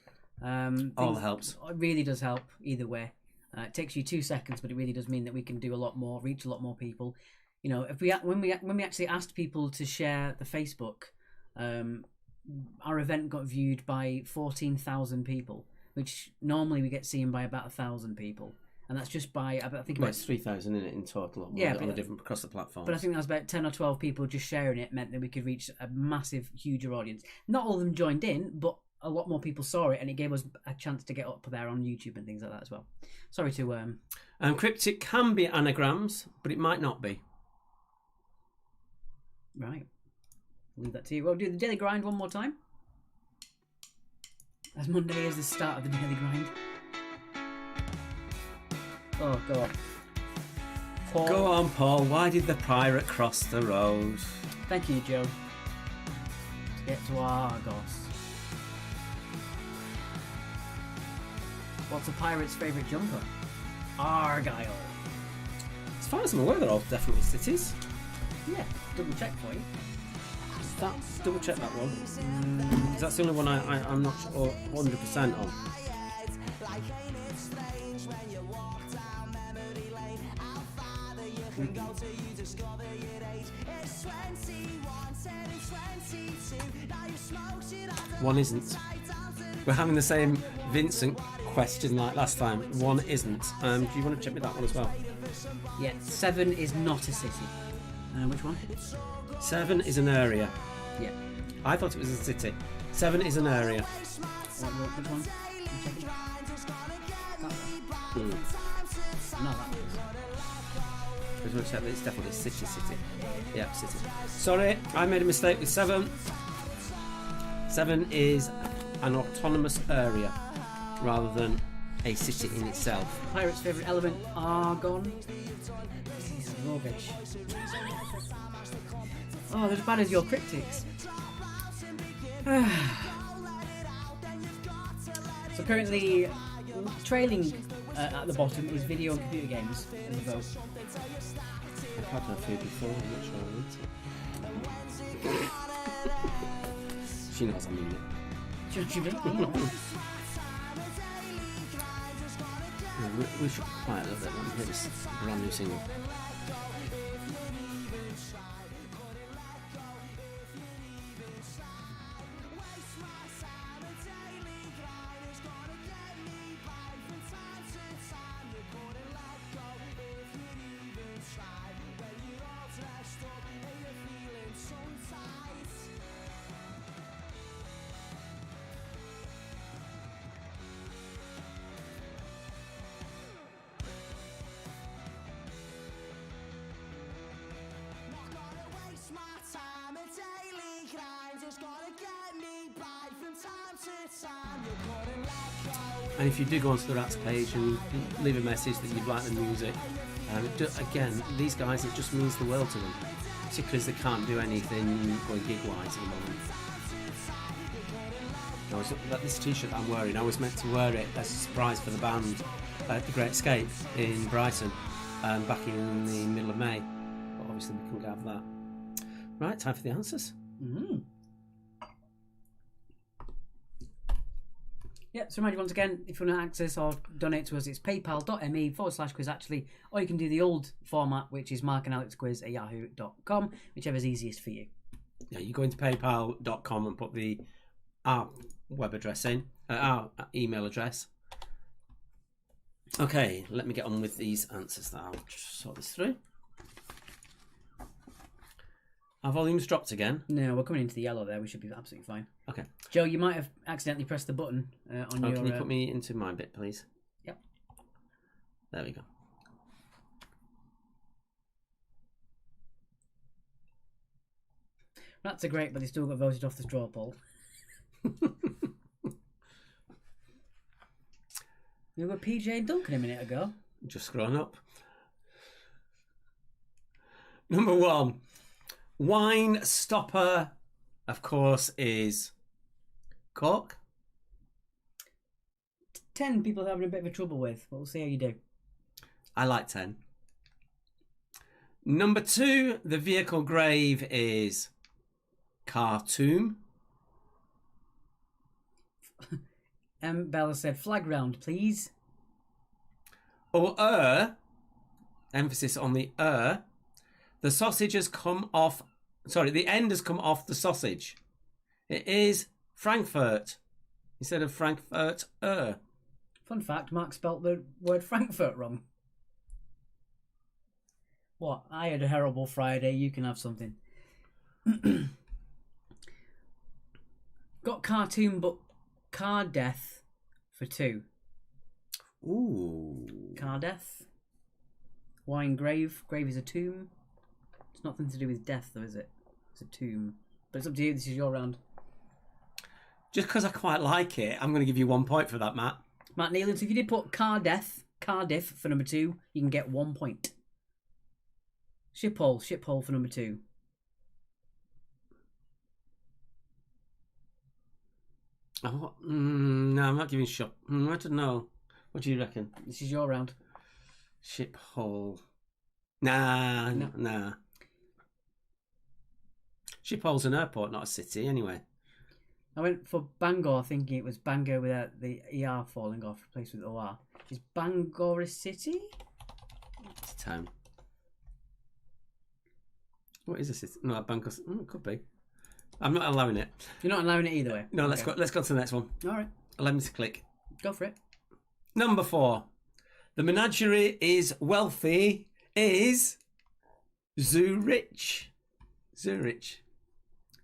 All helps. It really does help either way. It takes you 2 seconds, but it really does mean that we can do a lot more, reach a lot more people. You know, if when we actually asked people to share the Facebook, our event got viewed by 14,000 people, which normally we get seen by about 1,000 people, and that's just by I think Well, about it's 3,000 in it in total. Yeah, on but- a different across the platforms. But I think that was about 10 or 12 people just sharing it meant that we could reach a massive, huger audience. Not all of them joined in, but a lot more people saw it, and it gave us a chance to get up there on YouTube and things like that as well. Sorry to... Cryptic can be anagrams, but it might not be. Right. Leave that to you. Well, do the daily grind one more time. As Monday is the start of the daily grind. Oh, go on. Paul. Go on, Paul. Why did the pirate cross the road? Thank you, Joe. To get to Argos. What's a pirate's favourite jumper? Argyle. As far as I'm aware, they're all definitely cities. Yeah, double check for you. Double check that one. 'Cause that's the only one I'm not sure 100% on. One isn't. We're having the same Vincent question like last time. One isn't. Do you want to check me that one as well? Yeah, 7 is not a city. Which one? 7 is an area. Yeah. I thought it was a city. 7 is an area. Which one? You check it. That one. Mm. No, that one. I just want to check that it's definitely city. Yeah, city. Sorry, I made a mistake with 7. 7 is an autonomous area rather than a city in itself. Pirate's favourite element, argon. This is rubbish. Oh, they're as bad as your cryptics. So currently, trailing at the bottom is video and computer games in the vote. I've had her food before, I'm not sure I want it. She knows I mean it. Should you be? We should play a little bit when we hear this brand new single. And if you do go onto the Rats page and leave a message that you've liked the music, again, these guys, it just means the world to them. Particularly as they can't do anything going gig-wise at the moment. This t-shirt I'm wearing, I was meant to wear it as a surprise for the band at the Great Escape in Brighton back in the middle of May. But obviously we couldn't have that. Right, time for the answers. Mm-hmm. Yeah, so remind you once again, if you want to access or donate to us, it's paypal.me/quiz actually, or you can do the old format, which is markandalexquiz@yahoo.com, whichever's easiest for you. Yeah, you go into paypal.com and put our web address in, our email address. Okay, let me get on with these answers now. I'll just sort this through. Our volume's dropped again. No, we're coming into the yellow there. We should be absolutely fine. Okay. Joe, you might have accidentally pressed the button on your... Can you put me into my bit, please? Yep. There we go. Rats are great, but they still got voted off the straw poll. You got PJ and Duncan a minute ago. Just scrolling up. Number 1. Wine stopper, of course, is Cork. 10 people are having a bit of a trouble with, but we'll see how you do. I like 10. Number 2, the vehicle grave is Khartoum. Bella said, flag round, please. Oh, emphasis on the the sausage has come off, sorry, the end has come off the sausage. It is Frankfurt instead of Frankfurt. Fun fact, Mark spelt the word Frankfurt wrong. What? I had a horrible Friday, you can have something. Got cartoon book Car Death for 2. Ooh. Car Death. Wine Grave. Grave is a tomb. It's nothing to do with death though, is it? It's a tomb. But it's up to you, this is your round. Just because I quite like it, I'm going to give you 1 point for that, Matt. Matt Nealon, so if you did put Cardiff for number 2, you can get 1 point. Shiphole for number 2. Oh, no, I'm not giving shop. I don't know. What do you reckon? This is your round. Shiphole. Nah. Shiphole's an airport, not a city, anyway. I went for Bangor, thinking it was Bangor without the ER falling off, replaced with OR. Is Bangor a city? It's a town. What is a city? No, Bangor. It could be. I'm not allowing it. You're not allowing it either way? No, Okay. let's go to the next one. All right. Allow me to click. Go for it. Number 4. The menagerie is wealthy. Is Zurich.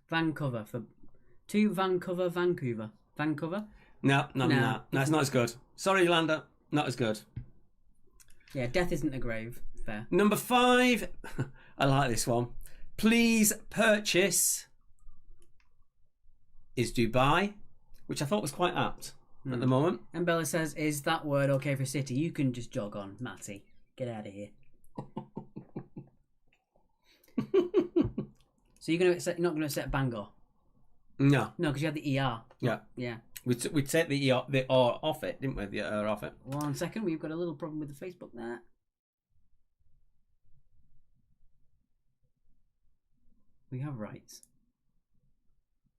Vancouver for 2. Vancouver. No, it's not as good. Sorry, Yolanda, not as good. Yeah, death isn't a grave. Fair. Number 5. I like this one. Please purchase is Dubai, which I thought was quite apt at the moment. And Bella says, is that word okay for city? You can just jog on, Matty. Get out of here. So you're not going to accept Bangor? No. No, because you had the ER. Yeah. Yeah. We take the R off it, didn't we? The R off it. 1 second, we've got a little problem with the Facebook there. We have rights.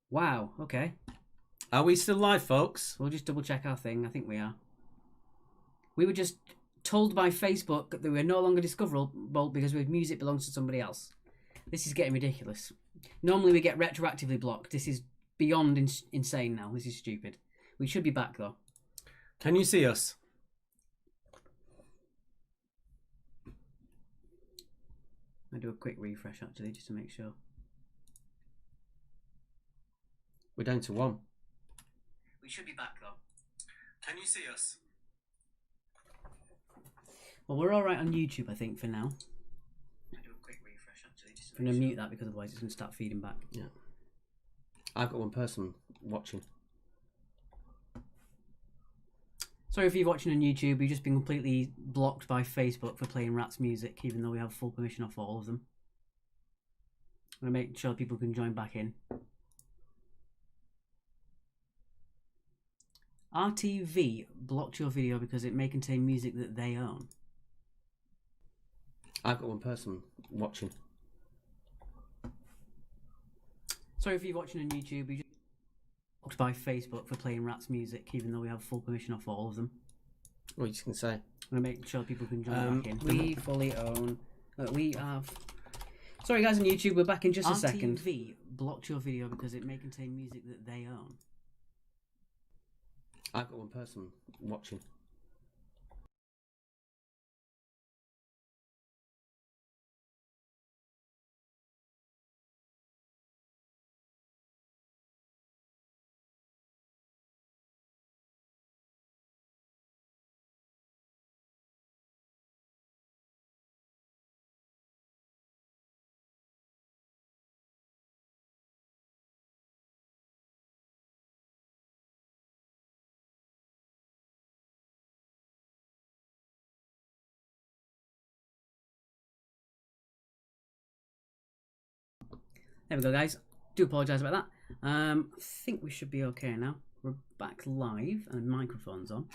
Wow, okay. Are we still live, folks? We'll just double check our thing. I think we are. We were just told by Facebook that we're no longer discoverable because our music belongs to somebody else. This is getting ridiculous. Normally we get retroactively blocked. This is beyond insane now. This is stupid. We should be back though. Can you see us? I'll do a quick refresh actually just to make sure. We're down to 1. We should be back though. Can you see us? Well, we're alright on YouTube, I think, for now. I'll do a quick refresh actually just to I'm going to mute that because otherwise it's going to start feeding back. Yeah. I've got 1 person watching. Sorry if you're watching on YouTube, we've just been completely blocked by Facebook for playing Rat's music, even though we have full permission off all of them. I'm going to make sure people can join back in. RTV blocked your video because it may contain music that they own. I've got 1 person watching. Sorry if you're watching on YouTube, we just blocked by Facebook for playing Rat's music, even though we have full permission off all of them. What are you just going to say? I'm going to make sure people can join back in. We fully own... we have... Sorry guys on YouTube, we're back in just a second. RTV blocked your video because it may contain music that they own. I've got 1 person watching. There we go, guys. Do apologise about that. I think we should be okay now. We're back live and microphone's on.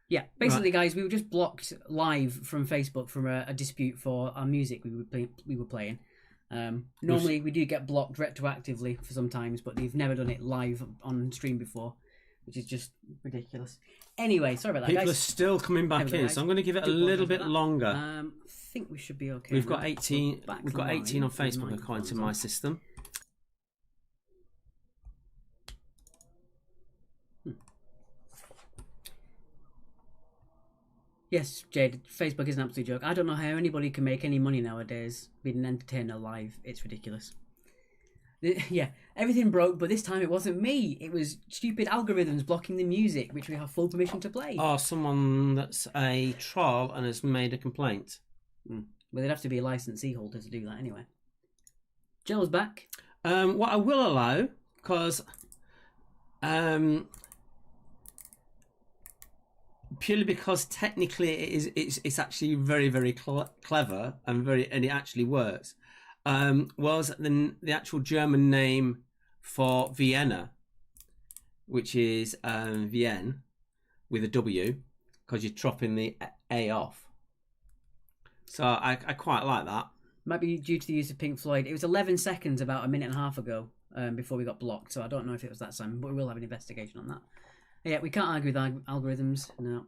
Yeah, basically, Right. guys, we were just blocked live from Facebook from a dispute for our music we were playing. Normally, we do get blocked retroactively for sometimes, but they've never done it live on stream before. which is just ridiculous. Anyway, sorry about that, People are guys. still coming back There we go, in, guys. so I'm going to give it a Do little apologise bit for that. longer. I think we should be okay. We've now. got 18. We're back We've got 18 on live with Facebook according to microphones my on. system. Yes, Jade, Facebook is an absolute joke. I don't know how anybody can make any money nowadays being an entertainer live. It's ridiculous. Yeah, everything broke, but this time it wasn't me. It was stupid algorithms blocking the music, which we have full permission to play. Or someone that's a troll and has made a complaint. Well, they'd have to be a licensee holder to do that anyway. Joel's back. What I will allow, because purely because technically it's actually very, very clever and it actually works. Was the actual German name for Vienna, which is Vienne with a W, because you're chopping the A off. So I quite like that. Might be due to the use of Pink Floyd. It was 11 seconds about a minute and a half ago before we got blocked, so I don't know if it was that time, but we will have an investigation on that. Yeah, we can't argue with algorithms. No.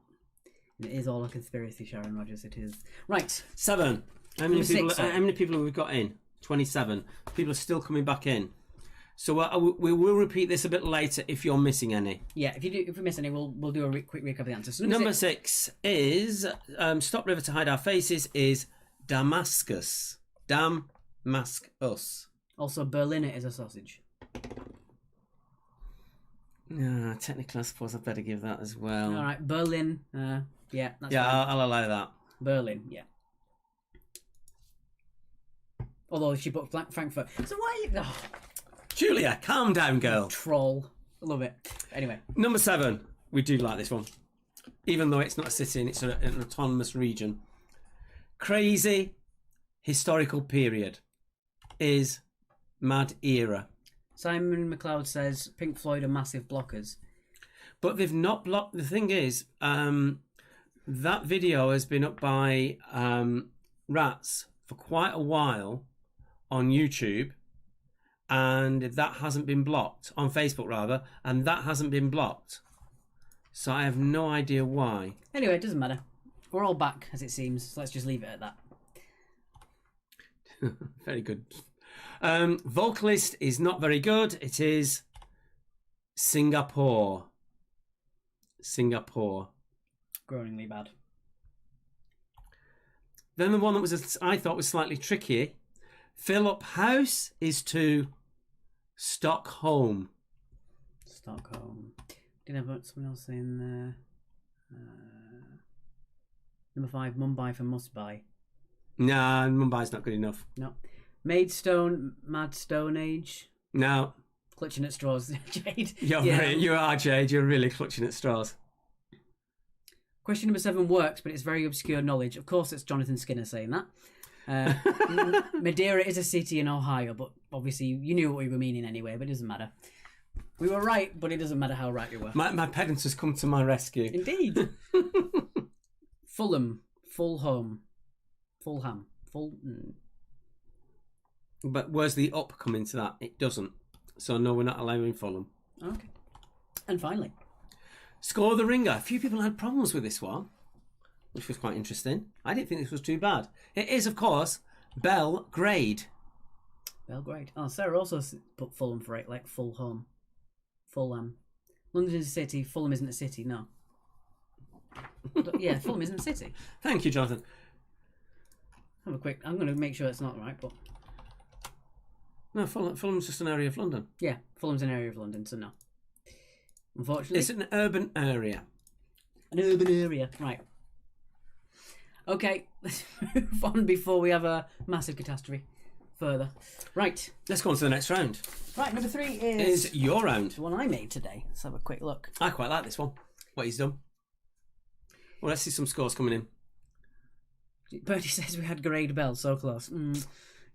It is all a conspiracy, Sharon Rogers, it is. Right. 7. How many people? Number 6, how many people have we got in? 27. People are still coming back in. So we will repeat this a bit later if you're missing any. Yeah, if we miss any, we'll do a quick recap of the answers. So Number 6 is Stop River to Hide Our Faces is Damascus. Damascus. Also, Berliner is a sausage. Technically, I suppose I better give that as well. All right, Berlin. Yeah, that's Yeah, fine. I'll allow that. Berlin. Yeah. Although she put Frankfurt. So why? Oh, Julia, calm down, girl. troll. I love it. Anyway, Number 7. We do like this one. Even though it's not a city and it's an autonomous region. Crazy historical period is Mad Era. Simon McLeod says Pink Floyd are massive blockers. But they've not blocked. The thing is, that video has been up by Rats for quite a while on YouTube, and that hasn't been blocked on Facebook rather, and that hasn't been blocked. So I have no idea why. Anyway, it doesn't matter. We're all back, as it seems. So let's just leave it at that. Very good. Vocalist is not very good. It is Singapore. Groaningly bad. Then the one that was I thought was slightly tricky. Philip House is to Stockholm. Stockholm. Did I put something else in there? Number 5, Mumbai for must buy. Nah, Mumbai's not good enough. No. Maidstone, Mad Stone Age. No, Clutching at straws, Jade. you are, Jade. You're really clutching at straws. Question number 7 works, but it's very obscure knowledge. Of course, it's Jonathan Skinner saying that. Madeira is a city in Ohio, but obviously you knew what we were meaning anyway, but it doesn't matter. We were right, but it doesn't matter how right we were. My pedant has come to my rescue. Indeed. Fulham, Fulham. But where's the up come into that? It doesn't. So no, we're not allowing Fulham. Okay. And finally, Score the Ringer. A few people had problems with this one, which was quite interesting. I didn't think this was too bad. It is, of course, Belgrade. Belgrade. Oh, Sarah also put Fulham for it, like Fulham. Fulham. London is a city. Fulham isn't a city. No. Yeah, Fulham isn't a city. Thank you, Jonathan. Have a quick. I'm going to make sure it's not right, but No, Fulham's just an area of London. yeah, Fulham's an area of London, so no. Unfortunately, It's an urban area. an urban area. Right. Okay, let's move on before we have a massive catastrophe further. Right. Let's go on to the next round. Right, number 3 is Is your round. the one I made today. Let's have a quick look. I quite like this one. What he's done. Well, let's see some scores coming in. Bertie says we had grade Bell, so close.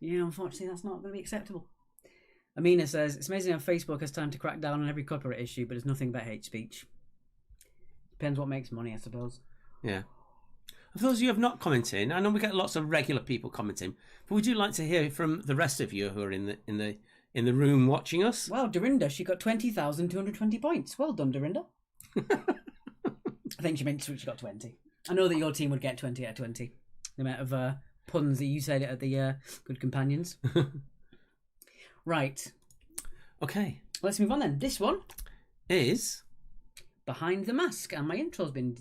Yeah, unfortunately, that's not going to be acceptable. Amina says, it's amazing how Facebook has time to crack down on every corporate issue, but it's nothing but hate speech. Depends what makes money, I suppose. Yeah. For those of you who have not commented, I know we get lots of regular people commenting, but we do like to hear from the rest of you who are in the in the room watching us. Wow, Dorinda, she got 20,220 points. Well done, Dorinda. I think she meant she got 20. I know that your team would get 20 out of 20. The amount of puns that you said at the Good Companions. Right. Okay. Let's move on then. This one is Behind the Mask, and my intro's been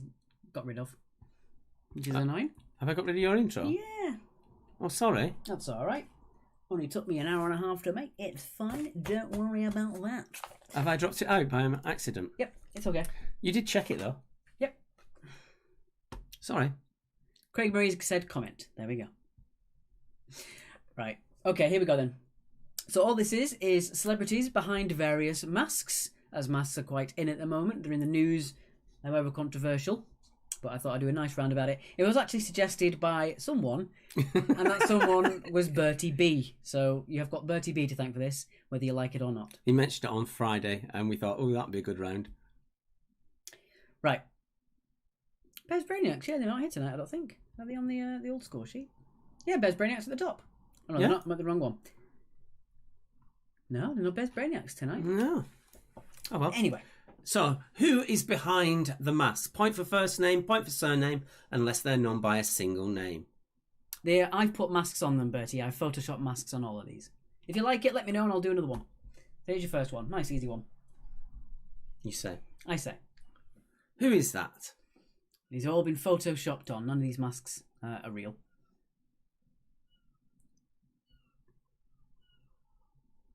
got rid of, which is annoying. Have I got rid of your intro? Yeah. Oh, sorry. That's all right. Only took me an hour and a half to make. It's fine. Don't worry about that. Have I dropped it out by accident? Yep, it's okay. You did check it, though. Yep. Sorry. Craig Murray said comment. There we go. Right. Okay, here we go then. So all this is celebrities behind various masks, as masks are quite in at the moment. They're in the news, however controversial. But I thought I'd do a nice round about it. It was actually suggested by someone, and that someone was Bertie B. So you have got Bertie B to thank for this, whether you like it or not. He mentioned it on Friday, and we thought, oh, that'd be a good round. Right. Bez Brainiacs, yeah, they're not here tonight, I don't think. Are they on the old score sheet? Yeah, Bez Brainiacs at the top. Oh, no, Yeah. they're not. I'm at the wrong one. No, they're not Bez Brainiacs tonight. No. Oh, well. Anyway. So, who is behind the mask? Point for first name, point for surname, unless they're known by a single name. I've put masks on them, Bertie. I've photoshopped masks on all of these. If you like it, let me know and I'll do another one. Here's your first one. Nice, easy one. You say. I say. Who is that? These have all been photoshopped on. None of these masks are real.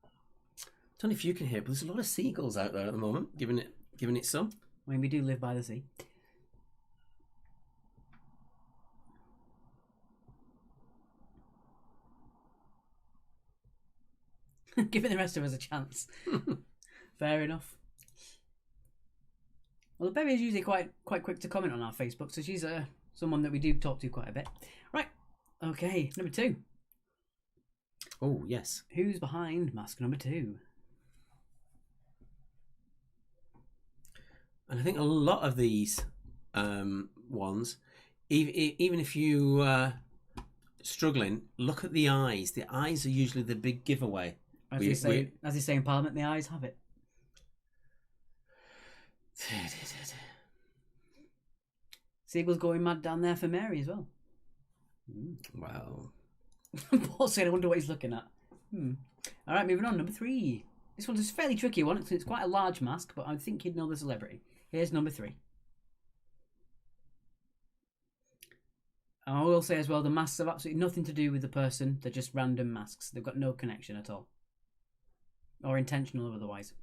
I don't know if you can hear it, but there's a lot of seagulls out there at the moment, giving it some. I mean, we do live by the sea. Giving the rest of us a chance. Fair enough. Well, Berry is usually quite quick to comment on our Facebook, so she's someone that we do talk to quite a bit. Right. Okay, number 2. Oh, yes. Who's behind mask number 2? And I think a lot of these ones, even if you struggling, look at the eyes. The eyes are usually the big giveaway. As they say in Parliament, the eyes have it. Seagull's going mad down there for Mary as well. Wow. Paul said, I wonder what he's looking at. All right, moving on. Number 3. This one's a fairly tricky one. It's quite a large mask, but I think you'd know the celebrity. Here's number 3. I will say as well, the masks have absolutely nothing to do with the person. They're just random masks. They've got no connection at all. Or intentional or otherwise.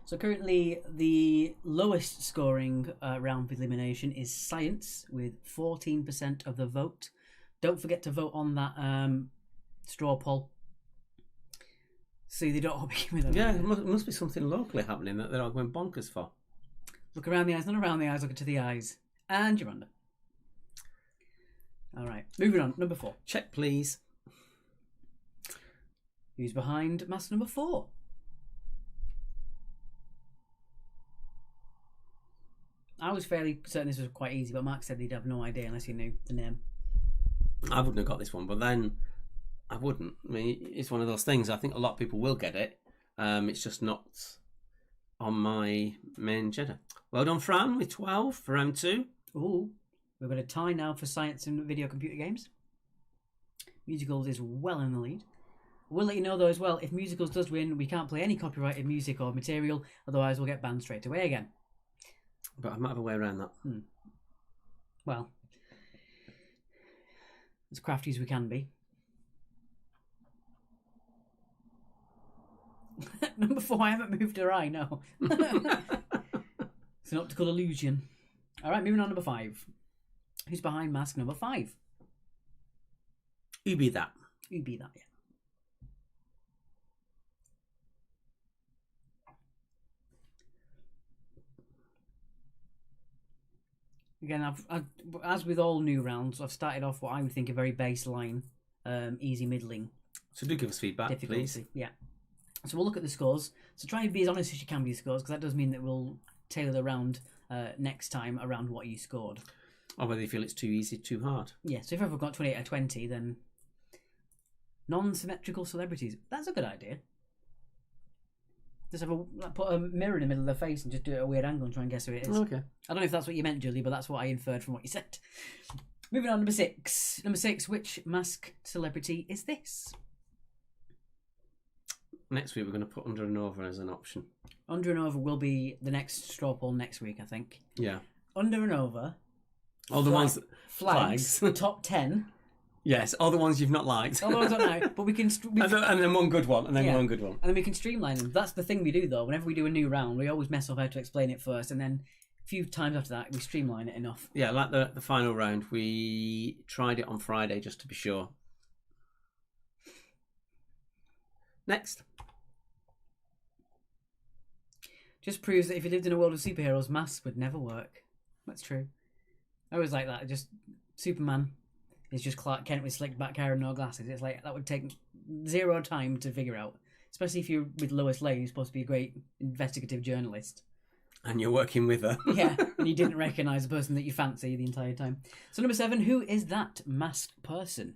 So currently the lowest scoring round for elimination is Science with 14% of the vote. Don't forget to vote on that straw poll. See, they don't all begin with them. Yeah, it must be something locally happening that they're all going bonkers for. Look around the eyes, not around the eyes, look into the eyes. And you're under. All right, moving on. Number 4. Check, please. Who's behind mask number 4? I was fairly certain this was quite easy, but Mark said he'd have no idea unless he knew the name. I wouldn't have got this one, but then I wouldn't. I mean, it's one of those things. I think a lot of people will get it. It's just not on my main agenda. Well done, Fran, with 12 for round 2. Ooh, we've got a tie now for science and video computer games. Musicals is well in the lead. We'll let you know though as well, if musicals does win, we can't play any copyrighted music or material, otherwise we'll get banned straight away again. But I might have a way around that. Well, as crafty as we can be. Number 4, I haven't moved her eye, no. It's an optical illusion. Alright, moving on, number 5. Who's behind mask number 5? Who be that? Who be that, yeah. Again, I've as with all new rounds, I've started off what I would think a very baseline, easy middling So do give us feedback, difficulty. please. Yeah. So we'll look at the scores. So try and be as honest as you can with your scores, because that does mean that we'll tailored around next time around what you scored. Or whether you feel it's too easy, too hard. Yeah, so if I've got 28 out of 20, then non-symmetrical celebrities. That's a good idea. Just put a mirror in the middle of their face and just do it at a weird angle and try and guess who it is. Okay. I don't know if that's what you meant, Julie, but that's what I inferred from what you said. Moving on, number 6. Number 6, which masked celebrity is this? Next week we're going to put under and over as an option. Under and over will be the next straw poll next week, I think. Yeah. Under and over. All the ones... Flags. Top 10. Yes, all the ones you've not liked. All the ones I don't know, but we can... And then one good one, and then one good one. And then we can streamline them. That's the thing we do, though. Whenever we do a new round, we always mess up how to explain it first, and then a few times after that, we streamline it enough. Yeah, like the final round, we tried it on Friday just to be sure. Next. Just proves that if you lived in a world of superheroes, masks would never work. That's true. I always like that. Just Superman is just Clark Kent with slicked back hair and no glasses. It's like that would take zero time to figure out. Especially if you're with Lois Lane, who's supposed to be a great investigative journalist. And you're working with her. Yeah, and you didn't recognise the person that you fancy the entire time. So number 7, who is that masked person?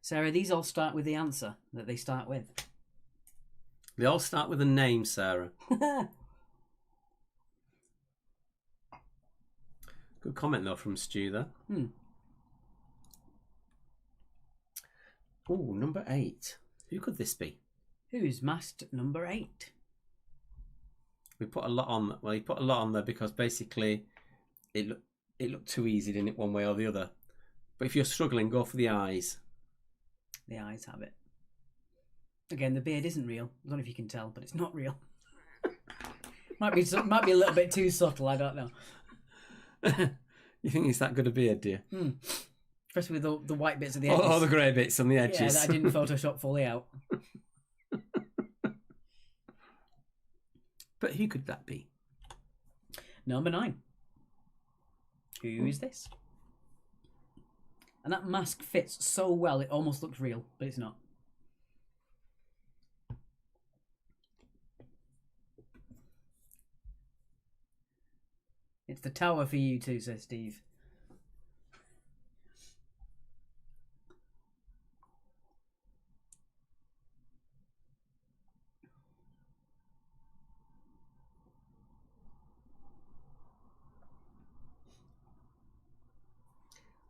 Sarah, these all start with the answer that they start with. They all start with a name, Sarah. Good comment, though, from Stu there. Oh, number 8. Who could this be? Who's masked number 8? We put a lot on. Well, he put a lot on there because basically it looked too easy, didn't it, one way or the other. But if you're struggling, go for the eyes. The eyes have it. Again, the beard isn't real. I don't know if you can tell, but it's not real. might be a little bit too subtle. I don't know. You think it's that good a beard, do you? Especially with the white bits of the edges. All the grey bits on the edges. Yeah, that I didn't Photoshop fully out. But who could that be? Number 9. Who is this? And that mask fits so well, it almost looks real, but it's not. It's the tower for you too, says Steve.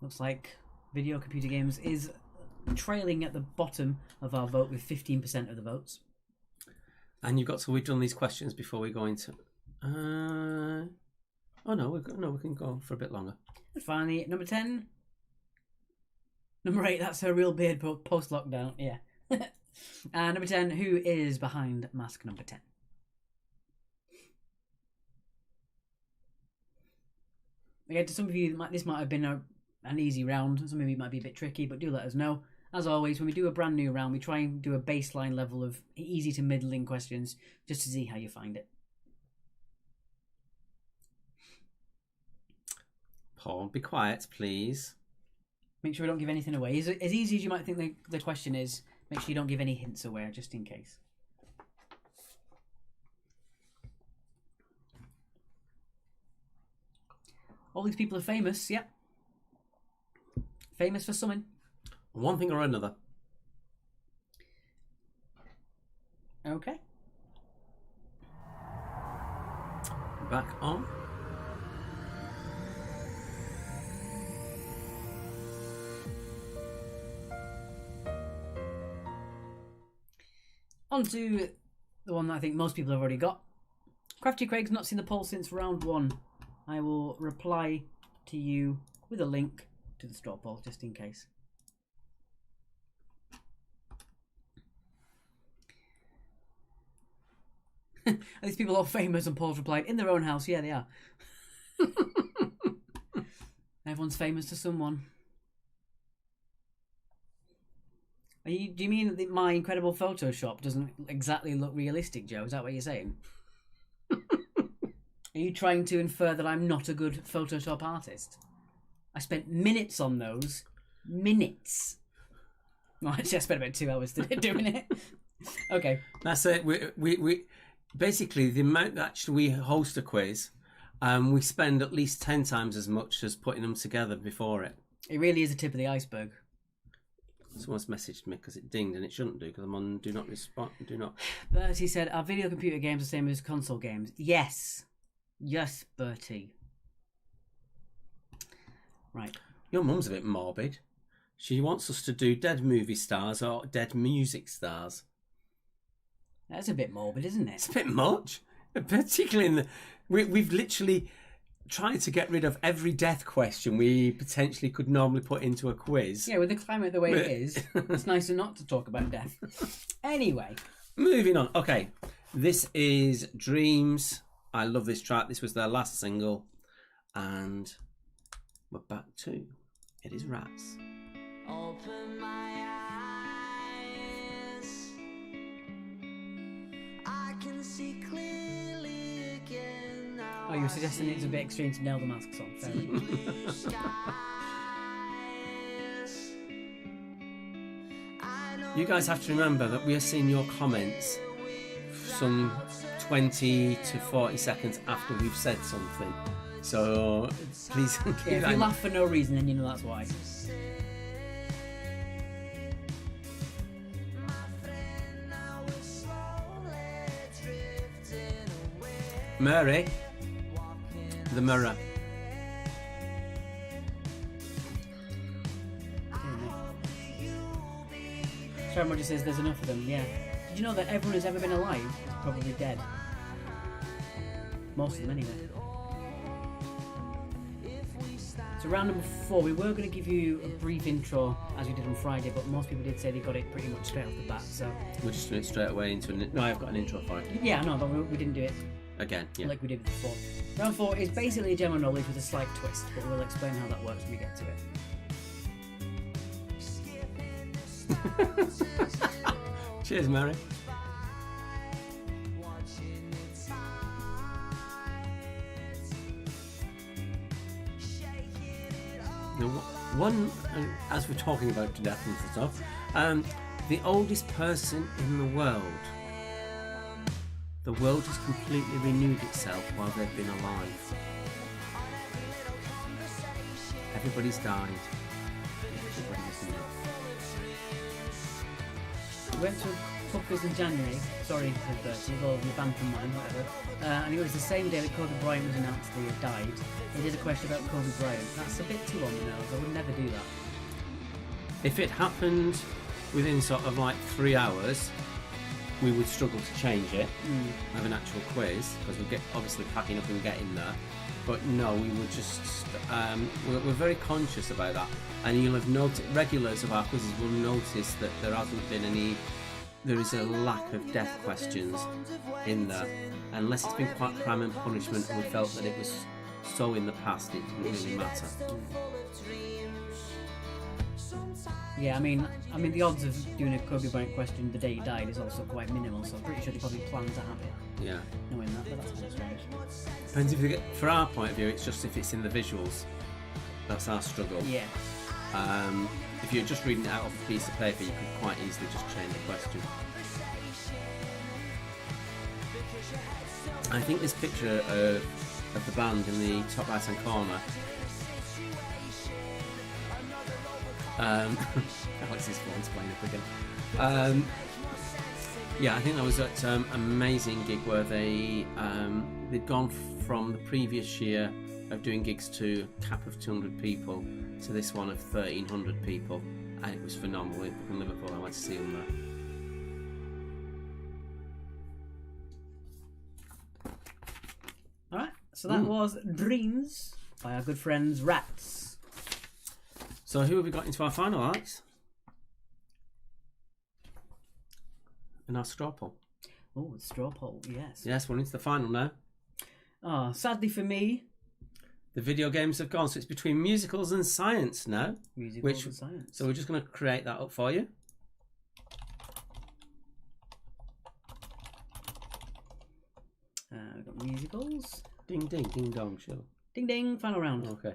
Looks like Video Computer Games is trailing at the bottom of our vote with 15% of the votes. And we've done these questions before we go into... Oh no, we can go for a bit longer. And finally, number 10. Number 8, that's her real beard post-lockdown, yeah. And number 10, who is behind mask number 10? Again, to some of you, this might have been an easy round. Some of you might be a bit tricky, but do let us know. As always, when we do a brand new round, we try and do a baseline level of easy to middling questions just to see how you find it. Paul, be quiet, please. Make sure we don't give anything away. As easy as you might think the question is, make sure you don't give any hints away, just in case. All these people are famous, yeah. Famous for something. One thing or another. Okay. Back on. On to the one that I think most people have already got. Crafty Craig's not seen the poll since round 1. I will reply to you with a link to the straw poll, just in case. Are these people all famous? And Paul's replied, in their own house. Yeah, they are. Everyone's famous to someone. Do you mean that my incredible Photoshop doesn't exactly look realistic, Joe? Is that what you're saying? Are you trying to infer that I'm not a good Photoshop artist? I spent minutes on those. Minutes. Well, actually, I spent about 2 hours today doing it. Okay. That's it. basically the amount that actually we host a quiz, we spend at least 10 times as much as putting them together before it. It really is the tip of the iceberg. Someone's messaged me because it dinged and it shouldn't do because I'm on do not respond. Do not. Bertie said, "Are video computer games the same as console games?" Yes. Yes, Bertie. Right. Your mum's a bit morbid. She wants us to do dead movie stars or dead music stars. That's a bit morbid, isn't It's it? a bit much, particularly in the. We've literally tried to get rid of every death question we potentially could normally put into a quiz. Yeah, with the climate the way it is, it's nicer not to talk about death. Anyway. Moving on. Okay, this is Dreams. I love this track. This was their last single, and we're back to It Is Rats. Open my eyes, I can see clearly again now. Oh, you were suggesting it's a bit extreme to nail the mask song. Fair enough. Blue skies. I know You guys have to remember that we are seeing your comments some 20 to 40 seconds after we've said something. So please keep Yeah, if that you in- laugh for no reason, then you know that's why. Mary, the mirror. Sharon Roger says there's enough of them, yeah. Did you know that everyone who's ever been alive is probably dead? Most of them, anyway. So round number 4, we were going to give you a brief intro as we did on Friday, but most people did say they got it pretty much straight off the bat, so... We're just doing it straight away into an. No, I've got an intro for it. Yeah, no, but we didn't do it Again, yeah. like we did before. Round 4 is basically general knowledge with a slight twist, but we'll explain how that works when we get to it. Cheers, Mary. Now, one, as we're talking about death and stuff, the oldest person in the world. The world has completely renewed itself while they've been alive. Everybody's died. Everybody's lived. We went to a pub quiz in January, sorry Bertie, with all of your banter mine, whatever, and it was the same day that Kobe Bryant was announced that he had died. They did a question about Kobe Bryant. That's a bit too on the nose, I would never do that. If it happened within sort of like 3 hours, we would struggle to change it, have an actual quiz, because we'd get obviously packing up and getting there. But no, we would just, we're very conscious about that. And you'll have noticed, regulars of our quizzes will notice that there hasn't been any, there is a lack of death questions in there. Unless it's been quite crime and punishment, and we felt that it was so in the past, it didn't really matter. Yeah, I mean the odds of doing a Kobe Bryant question the day he died is also quite minimal, so I'm pretty sure they probably planned to have it, Yeah. knowing that, but that's a bit strange. Depends if you get, for our point of view, it's just if it's in the visuals. That's our struggle. Yeah. If you're just reading it out off a piece of paper, you could quite easily just change the question. I think this picture of the band in the top right hand corner. Alex's phone's playing up again. Yeah, I think that was at amazing gig where they'd gone from the previous year of doing gigs to a cap of 200 people to this one of 1,300 people, and it was phenomenal in Liverpool. I went to see them there. Alright, so that was Dreams by our good friends Rats. So who have we got into our final, Alex? And our straw poll. Oh, the straw poll, yes. Yes, we're into the final now. Oh, sadly for me, The video games have gone, so it's between musicals and science now. musicals and science. So we're just going to create that up for you. We've got musicals. Ding ding, ding dong, chill. Ding ding, final round. Okay.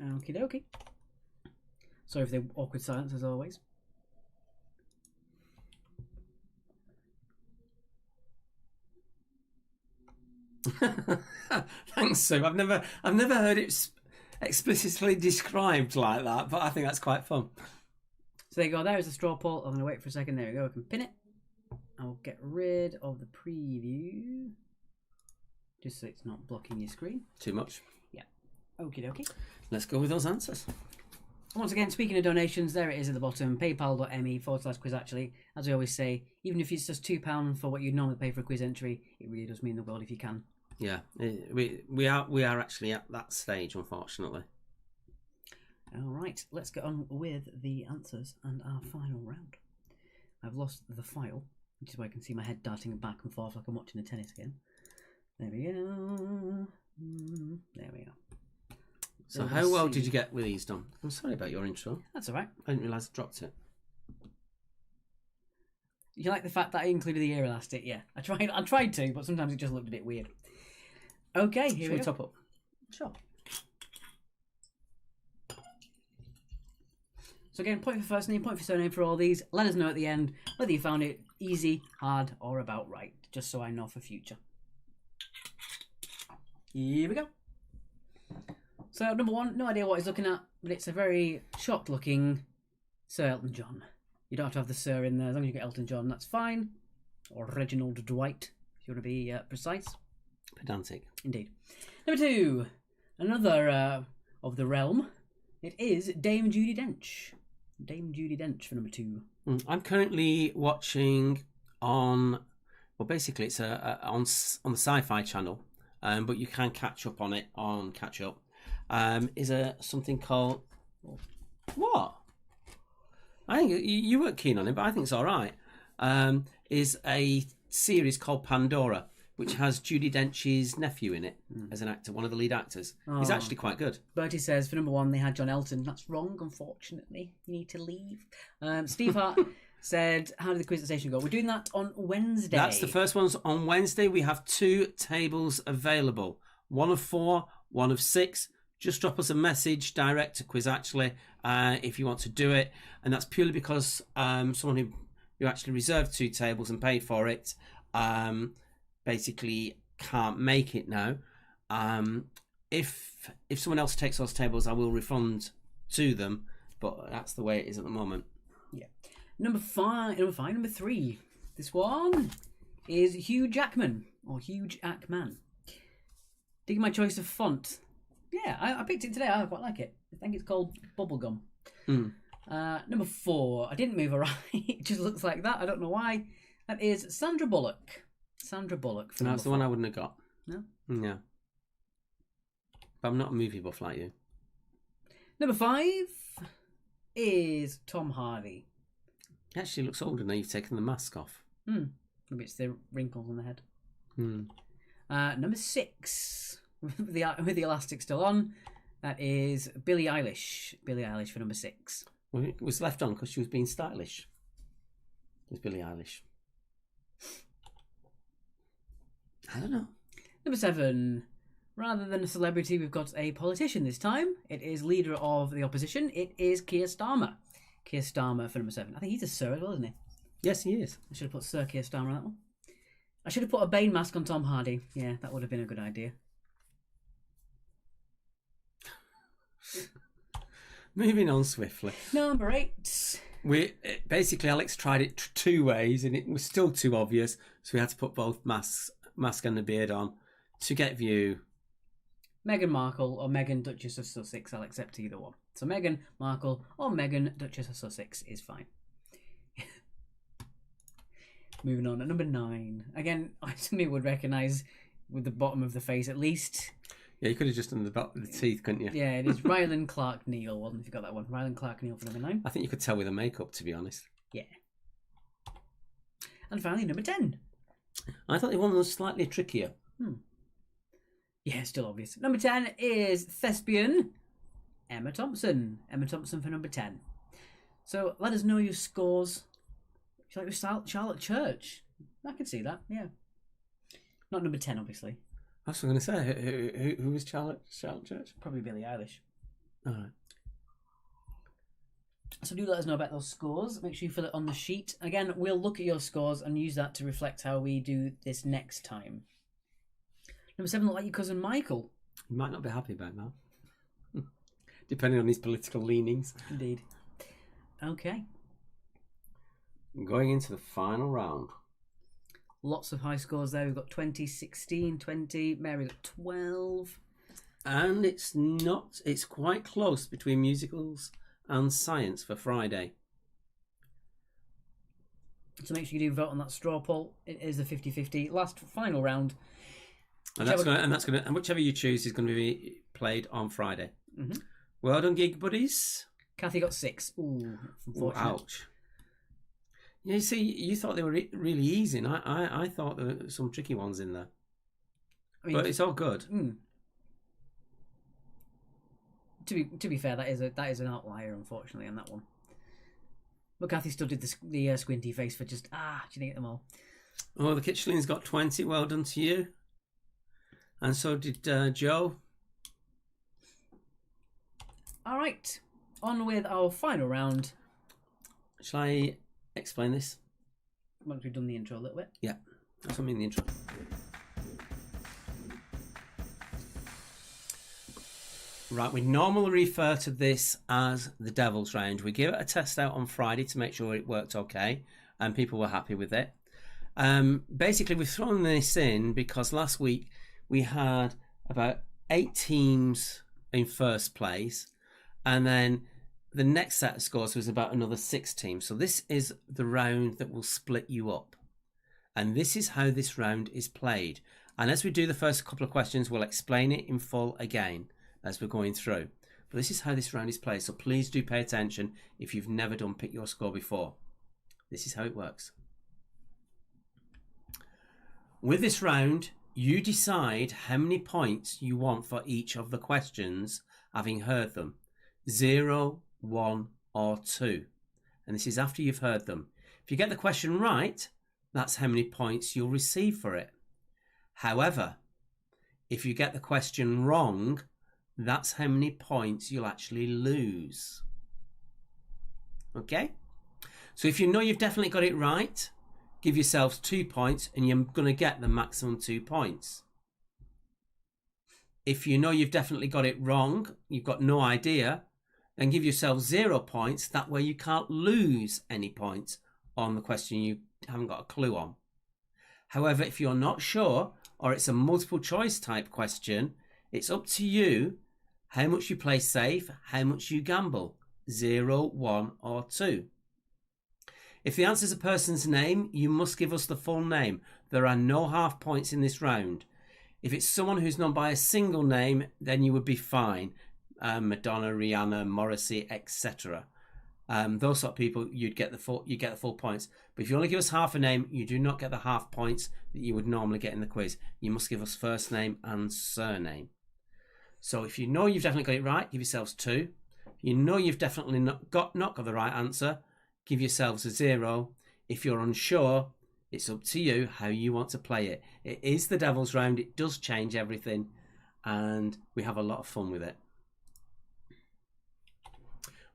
Okie dokie. Sorry for the awkward silence as always. Thanks, Sue. I've never heard it explicitly described like that, but I think that's quite fun. So there you go. There's the straw poll. I'm going to wait for a second. There we go. I can pin it. I'll get rid of the preview, just so it's not blocking your screen. Too much. Yeah. Okie dokie. Let's go with those answers. Once again, speaking of donations, there it is at the bottom, paypal.me/quiz. Actually, as we always say, even if it's just £2 for what you'd normally pay for a quiz entry, it really does mean the world if you can. Yeah, we are actually at that stage, unfortunately. All right, let's get on with the answers and our final round. I've lost the file, which is why I can see my head darting back and forth like I'm watching the tennis again. There we go. There we are. So how well did you get with these done? I'm sorry about your intro. That's all right. I didn't realise I dropped it. You like the fact that I included the ear elastic? Yeah, I tried to, but sometimes it just looked a bit weird. Okay, here we go. Top up? Sure. So again, point for first name, point for surname for all these. Let us know at the end whether you found it easy, hard, or about right, just so I know for future. Here we go. So number one, no idea what he's looking at, but it's a very shocked looking Sir Elton John. You don't have to have the Sir in there, as long as you get Elton John, that's fine. Or Reginald Dwight, if you want to be precise. Pedantic. Indeed. Number two, another of the realm. It is Dame Judi Dench. Dame Judi Dench for number two. I'm currently watching on, well, basically it's on the Sci-Fi channel, but you can catch up on it on Catch Up. Is something called what? I think you weren't keen on it, but I think it's all right. Is a series called Pandora, which has Judi Dench's nephew in it as an actor, one of the lead actors. He's actually quite good. Bertie says, for number one, they had John Elton. That's wrong, unfortunately. You need to leave. Steve Hart said, how did the quiz station go? We're doing that on Wednesday. That's the first one's on Wednesday. We have 2 tables available. 1 of 4, 1 of 6. Just drop us a message direct to Quiz Actually if you want to do it. And that's purely because someone who actually reserved 2 tables and paid for it basically can't make it now. If someone else takes those tables, I will refund to them, but that's the way it is at the moment. Yeah. Number 3. This one is Hugh Jackman, or Hugh Jackman. Dig my choice of font. Yeah, I picked it today. I quite like it. I think it's called Bubblegum. Number 4. I didn't move her right. It just looks like that. I don't know why. That is Sandra Bullock. Sandra Bullock. That's the one I wouldn't have got. No? No. But I'm not a movie buff like you. Number 5 is Tom Hardy. He actually looks older now you've taken the mask off. Maybe it's the wrinkles on the head. Number 6, with the elastic still on, that is Billie Eilish. Billie Eilish for number 6. Well, it was left on because she was being stylish. It was Billie Eilish. I don't know. Number 7, rather than a celebrity, we've got a politician this time. It is leader of the opposition. It is Keir Starmer. Keir Starmer for number 7. I think he's a Sir as well, isn't he? Yes, he is. I should have put Sir Keir Starmer on that one. I should have put a Bane mask on Tom Hardy. Yeah, that would have been a good idea. Moving on swiftly. Number 8. Basically Alex tried it 2 ways and it was still too obvious, so we had to put both mask and the beard on to get view. Meghan Markle or Meghan Duchess of Sussex. I'll accept either one. So Meghan Markle or Meghan Duchess of Sussex is fine. Moving on at number 9. Again, I somebody would recognise with the bottom of the face at least. Yeah, you could have just done the bottom of the teeth, couldn't you? Yeah, it is Ryland Clark Neal, wasn't it, if you got that one? Ryland Clark Neal for number 9. I think you could tell with the makeup, to be honest. Yeah. And finally, number 10. I thought the one was slightly trickier. Yeah, still obvious. Number 10 is thespian Emma Thompson. Emma Thompson for number 10. So let us know your scores. Do you like Charlotte Church? I can see that, yeah. Not number 10, obviously. That's what I was going to say. Who was Charlotte Church? Probably Billie Eilish. All right. So do let us know about those scores. Make sure you fill it on the sheet. Again, we'll look at your scores and use that to reflect how we do this next time. Number 7 looked like your cousin Michael. You might not be happy about that. Depending on his political leanings. Indeed. Okay. Going into the final round. Lots of high scores there. We've got 20, 16, 20. Mary got 12. And it's quite close between musicals and science for Friday. So make sure you do vote on that straw poll. It is the 50-50 last final round. And whichever you choose is going to be played on Friday. Mm-hmm. Well done, Gig Buddies. Kathy got 6. Ooh, unfortunate. Ouch. Yeah, you see, you thought they were really easy, and I thought there were some tricky ones in there. I mean, but it's all good. To be fair, that is an outlier, unfortunately, on that one. But Kathy still did the squinty face for just, she didn't get them all. Oh, the Kitchlings got 20. Well done to you. And so did Joe. All right. On with our final round. Shall I explain this? Once we've done the intro a little bit. Yeah, that's what I mean, the intro. Right, we normally refer to this as the Devil's Round. We give it a test out on Friday to make sure it worked okay and people were happy with it. Basically, we've thrown this in because last week we had about 8 teams in first place, and then the next set of scores was about another 6 teams. So this is the round that will split you up. And this is how this round is played. And as we do the first couple of questions, we'll explain it in full again as we're going through. But this is how this round is played. So please do pay attention if you've never done Pick Your Score before. This is how it works. With this round, you decide how many points you want for each of the questions, having heard them. 0, 1 or 2. And this is after you've heard them. If you get the question right, that's how many points you'll receive for it. However, if you get the question wrong, that's how many points you'll actually lose. Okay? So if you know you've definitely got it right, give yourselves 2 points and you're going to get the maximum 2 points. If you know you've definitely got it wrong, you've got no idea, then give yourself 0 points. That way you can't lose any points on the question you haven't got a clue on. However, if you're not sure, or it's a multiple choice type question, it's up to you how much you play safe, how much you gamble. 0, 1 or 2. If the answer is a person's name, you must give us the full name. There are no half points in this round. If it's someone who's known by a single name, then you would be fine. Madonna, Rihanna, Morrissey, etc. Those sort of people, you get the full points. But if you only give us half a name, you do not get the half points that you would normally get in the quiz. You must give us first name and surname. So if you know you've definitely got it right, give yourselves 2. If you know you've definitely not got the right answer, give yourselves a 0. If you're unsure, it's up to you how you want to play it. It is the Devil's Round. It does change everything, and we have a lot of fun with it.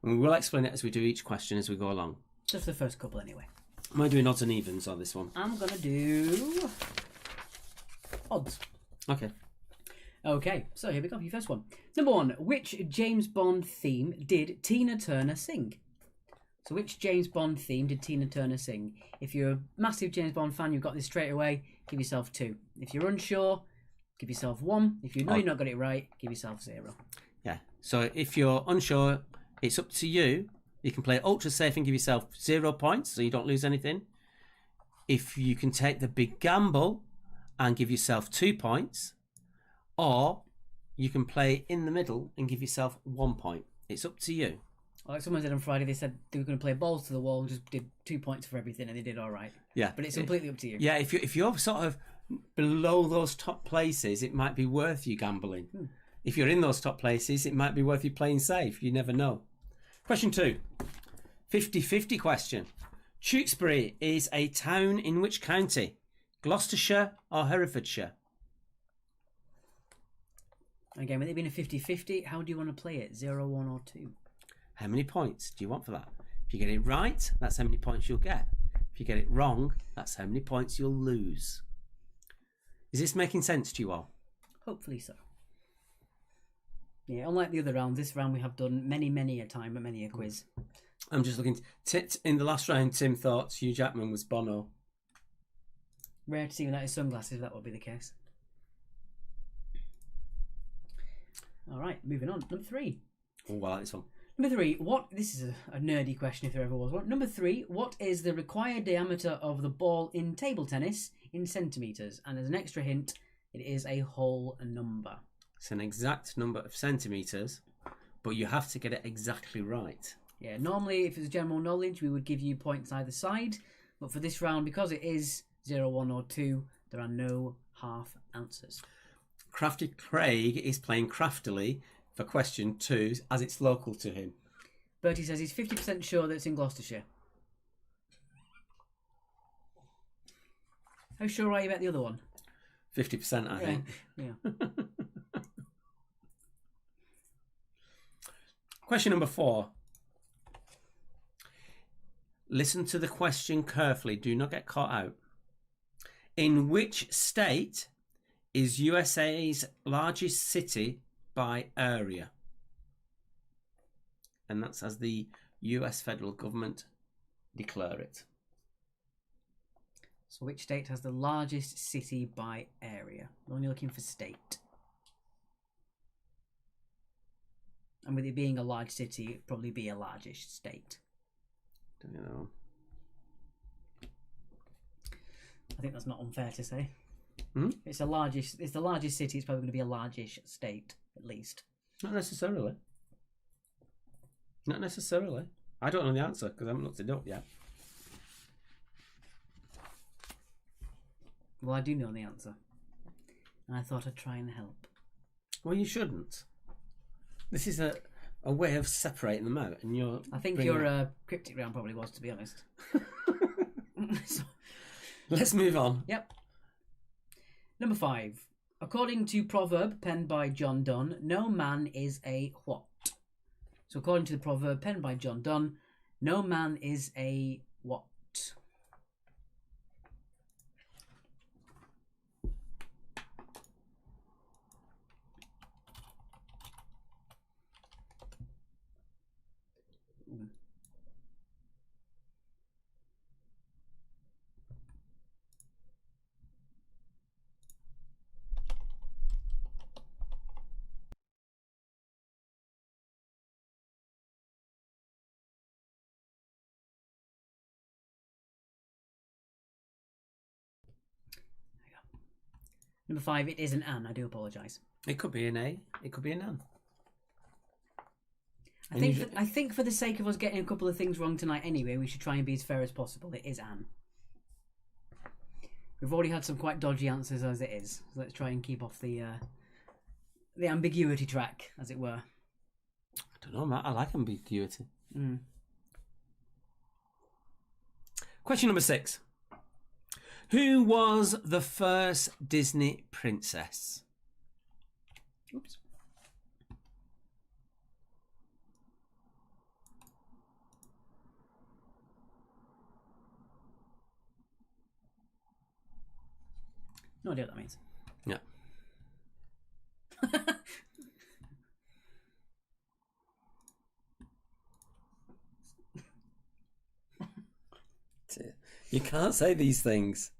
And we will explain it as we do each question as we go along. Just the first couple anyway. Am I doing odds and evens on this one? I'm going to do odds. Okay, so here we go. Your first one. Number 1. Which James Bond theme did Tina Turner sing? So which James Bond theme did Tina Turner sing? If you're a massive James Bond fan, you've got this straight away, give yourself 2. If you're unsure, give yourself 1. If you know you've not got it right, give yourself 0. Yeah, so if you're unsure, it's up to you. You can play ultra safe and give yourself 0 points so you don't lose anything. If you can take the big gamble and give yourself 2 points, or you can play in the middle and give yourself 1 point. It's up to you. Like someone said on Friday, they said they were going to play balls to the wall, just did 2 points for everything, and they did all right. Yeah, but it's completely up to you. Yeah, if you're sort of below those top places, it might be worth you gambling. If you're in those top places, it might be worth you playing safe. You never know. Question 2, 50-50 question. Tewkesbury is a town in which county? Gloucestershire or Herefordshire? Again, with it being a 50-50, how do you want to play it? 0, 1 or 2? How many points do you want for that? If you get it right, that's how many points you'll get. If you get it wrong, that's how many points you'll lose. Is this making sense to you all? Hopefully so. Yeah, unlike the other rounds, this round we have done many a time, but many a quiz. I'm just looking. In the last round, Tim thought Hugh Jackman was Bono. Rare to see without his sunglasses, that would be the case. Alright, moving on. Number 3. Oh, I like this one. Number 3, this is a nerdy question if there ever was one. Number 3, what is the required diameter of the ball in table tennis in centimetres? And as an extra hint, it is a whole number. It's an exact number of centimetres, but you have to get it exactly right. Yeah, normally if it was general knowledge, we would give you points either side. But for this round, because it is 0, 1 or 2, there are no half answers. Crafty Craig is playing craftily for question 2 as it's local to him. Bertie says he's 50% sure that it's in Gloucestershire. How sure are you about the other one? 50%, I think. Yeah. Question number 4. Listen to the question carefully. Do not get caught out. In which state is USA's largest city by area? And that's as the US federal government declare it. So which state has the largest city by area? We're only looking for state. And with it being a large city, it'd probably be a largish state. Don't you know? I think that's not unfair to say. Hmm? It's the largest city. It's probably going to be a largish state, at least. Not necessarily. Not necessarily. I don't know the answer because I haven't looked it up yet. Well, I do know the answer, and I thought I'd try and help. Well, you shouldn't. This is a way of separating them out, and you're. I think your cryptic round probably was, to be honest. So, let's move on. Yep. Number 5. According to proverb penned by John Donne, no man is a what? So according to the proverb penned by John Donne, no man is a what? Number 5, it is an an. I do apologise. It could be an A. It could be an N. I think for the sake of us getting a couple of things wrong tonight anyway, we should try and be as fair as possible. It is an. We've already had some quite dodgy answers as it is. So let's try and keep off the ambiguity track, as it were. I don't know, Matt. I like ambiguity. Question number 6. Who was the first Disney princess? Oops. No idea what that means. Yeah. You can't say these things.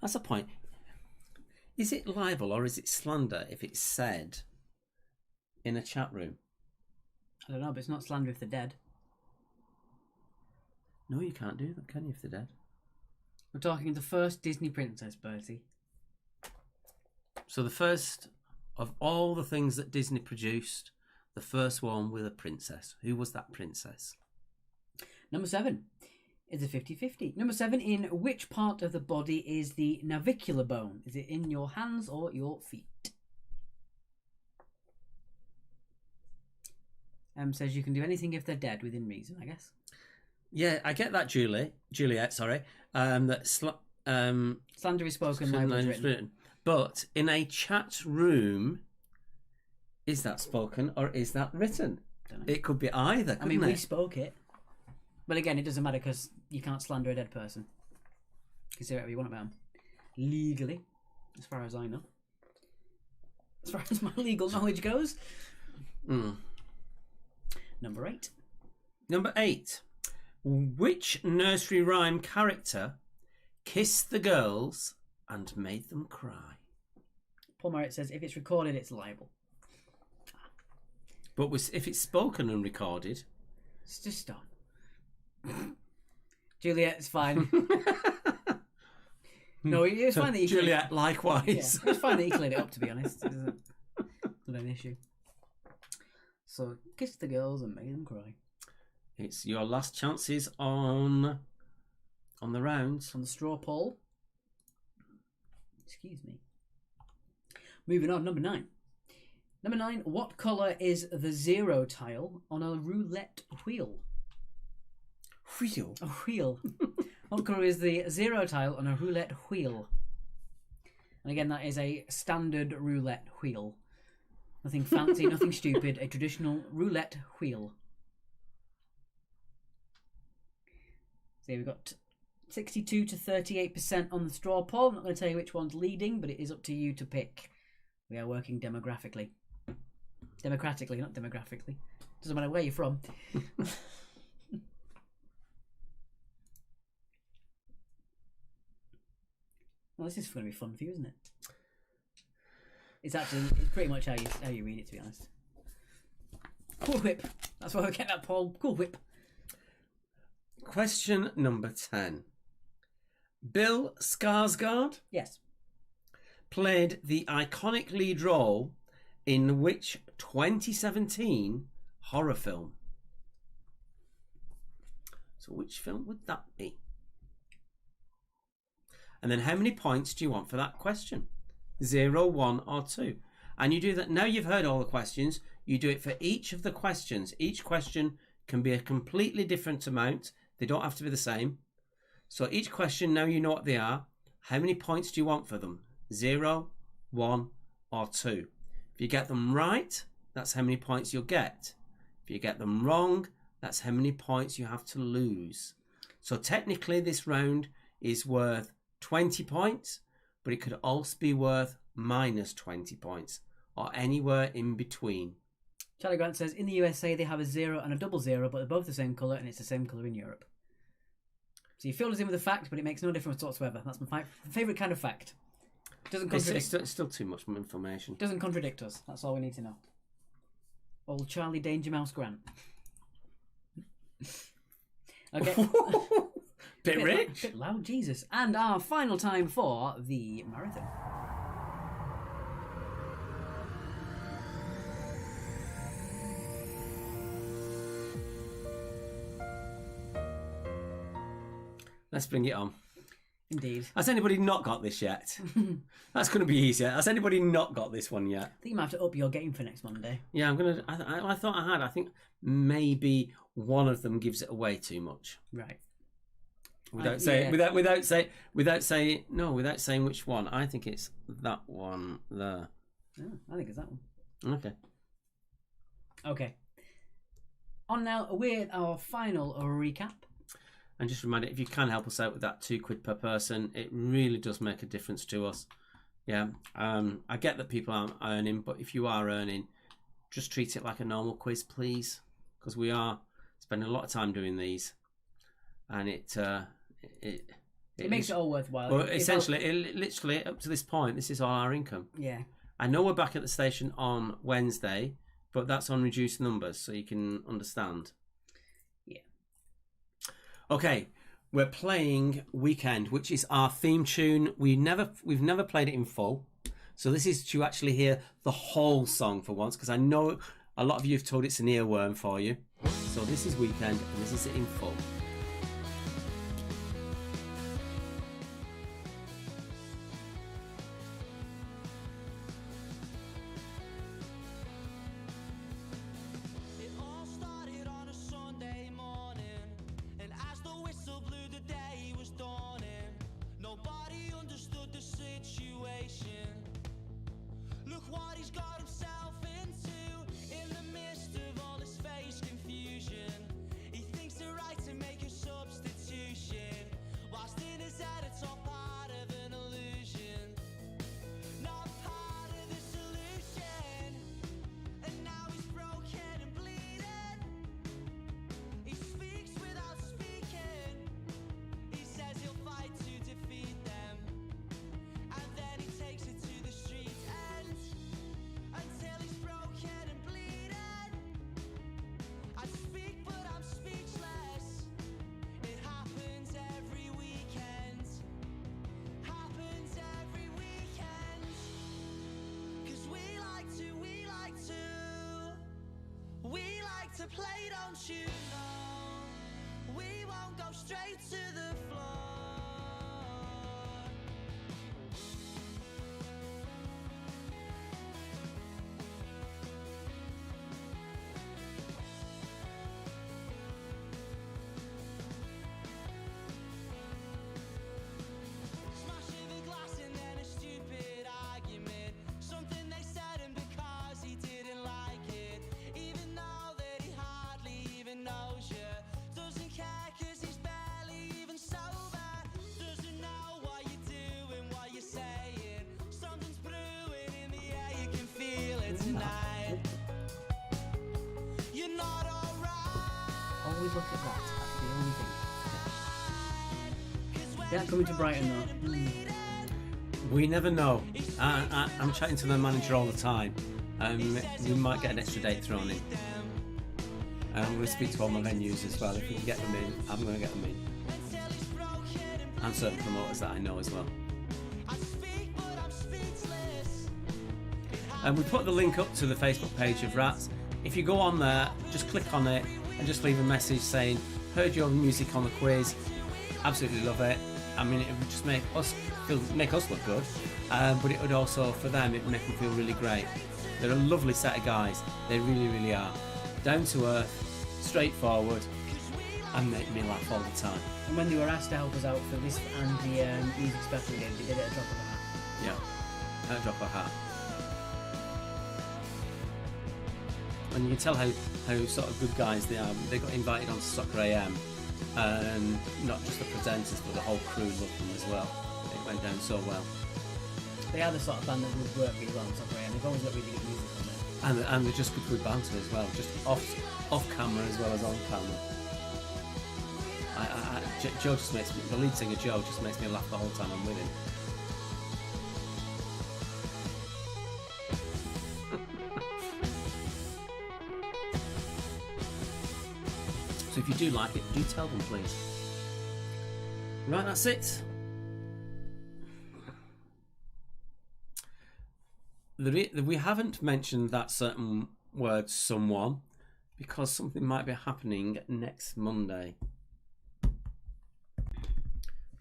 That's the point. Is it libel or is it slander if it's said in a chat room? I don't know, but it's not slander if they're dead. No, you can't do that, can you, if they're dead? We're talking the first Disney princess, Bertie. So the first of all the things that Disney produced, the first one with a princess. Who was that princess? Number 7 is a 50-50. Number 7, in which part of the body is the navicular bone? Is it in your hands or your feet? Says you can do anything if they're dead within reason, I guess. Yeah, I get that, Juliet, sorry. Slander is spoken, libel is written. But in a chat room, is that spoken or is that written? Dunno. It could be either, couldn't we it? spoke it. But again, it doesn't matter because you can't slander a dead person. can say whatever you want about them. Legally, as far as I know. As far as my legal knowledge goes. Number 8. Number 8. Which nursery rhyme character kissed the girls and made them cry? Paul Merritt says if it's recorded, it's liable. But if it's spoken and recorded... It's just stop. Juliet, it's fine. No, it's fine that you Juliet, likewise. Yeah, it's fine that you cleared it up, to be honest. It's not an issue. So, kiss the girls and make them cry. It's your last chances on the rounds. On the straw poll. Excuse me. Moving on, number 9. Number 9, what colour is the 0 tile on a roulette wheel? Wheel? A wheel. What colour is the 0 tile on a roulette wheel? And again, that is a standard roulette wheel. Nothing fancy, nothing stupid. A traditional roulette wheel. So we've got 62 to 38% on the straw poll. I'm not going to tell you which one's leading, but it is up to you to pick. We are working demographically. Democratically, not demographically. Doesn't matter where you're from. Well, this is going to be fun for you, isn't it? It's pretty much how you read it, to be honest. Cool Whip. That's why we get that poll. Cool Whip. Question number 10. Bill Skarsgård Yes. played the iconic lead role in which 2017 horror film? So which film would that be? And then how many points do you want for that question? 0, 1 or 2? And you do that, now you've heard all the questions, you do it for each of the questions. Each question can be a completely different amount. They don't have to be the same. So each question, now you know what they are. How many points do you want for them? 0, 1 or 2? If you get them right, that's how many points you'll get. If you get them wrong, that's how many points you have to lose. So technically this round is worth 20 points, but it could also be worth minus 20 points or anywhere in between. Charlie Grant says, in the USA they have a 0 and a 00, but they're both the same colour and it's the same colour in Europe. So you filled us in with a fact, but it makes no difference whatsoever. That's my favourite kind of fact. Doesn't contradict. It's still too much information. Doesn't contradict us. That's all we need to know. Old Charlie Danger Mouse Grant. Okay. Bit rich. Bit loud, Jesus. And our final time for the marathon. Let's bring it on. Indeed. Has anybody not got this yet? That's going to be easier. Has anybody not got this one yet? I think you might have to up your game for next Monday. Yeah, I'm gonna. I thought I had. I think maybe one of them gives it away too much. Right. Without saying which one. I think it's that one there. Oh, I think it's that one. Okay. Okay. On now with our final recap. And just remind it, if you can help us out with that £2 per person, it really does make a difference to us. Yeah. I get that people aren't earning, but if you are earning, just treat it like a normal quiz, please, because we are spending a lot of time doing these, and it makes it all worthwhile. Well, essentially, literally up to this point, this is all our income. Yeah. I know we're back at the station on Wednesday, but that's on reduced numbers, so you can understand. Yeah. Okay, we're playing Weekend, which is our theme tune. We've never played it in full, so this is to actually hear the whole song for once, because I know a lot of you have told it's an earworm for you. So this is Weekend, and this is it in full. It all started on a Sunday morning, and as the whistle blew, the day was dawning. Nobody understood the situation. Look what he's got himself into. In the midst of all this face confusion, he thinks it right to make a play, don't you know? We won't go straight to the floor. Smashing the glass and then a stupid argument. Something they said and because he didn't like it. Even though that he hardly even knows you. Doesn't care cause he's barely even sober. Doesn't know what you're doing, what you're saying. Something's brewing in the air, you can feel it tonight. You're not alright. Always look at that. That's the only thing. Yeah, coming to Brighton though. We never know. I'm chatting to the manager all the time. We might get an extra date thrown in. I'm going to speak to all my venues as well. If we can get them in, I'm going to get them in. And certain promoters that I know as well. And we put the link up to the Facebook page of Rats. If you go on there, just click on it and just leave a message saying, heard your music on the quiz, absolutely love it. I mean, it would just make us look good, but it would also, for them, it would make them feel really great. They're a lovely set of guys. They really, really are. Down to earth, straightforward, and make me laugh all the time. And when they were asked to help us out for this and the music special game, they did it at a drop of a hat. Yeah, at a drop of a hat. And you can tell how sort of good guys they are. They got invited on Soccer AM, and not just the presenters, but the whole crew loved them as well. It went down so well. They are the sort of band that would work really well on Soccer AM. They've always got really good music on there. And they're just good banter as well, just off camera as well as on camera. Joe just makes me, the lead singer Joe just makes me laugh the whole time I'm with him. So if you do like it, do tell them, please. Right, that's it. We haven't mentioned that certain word, someone, because something might be happening next Monday.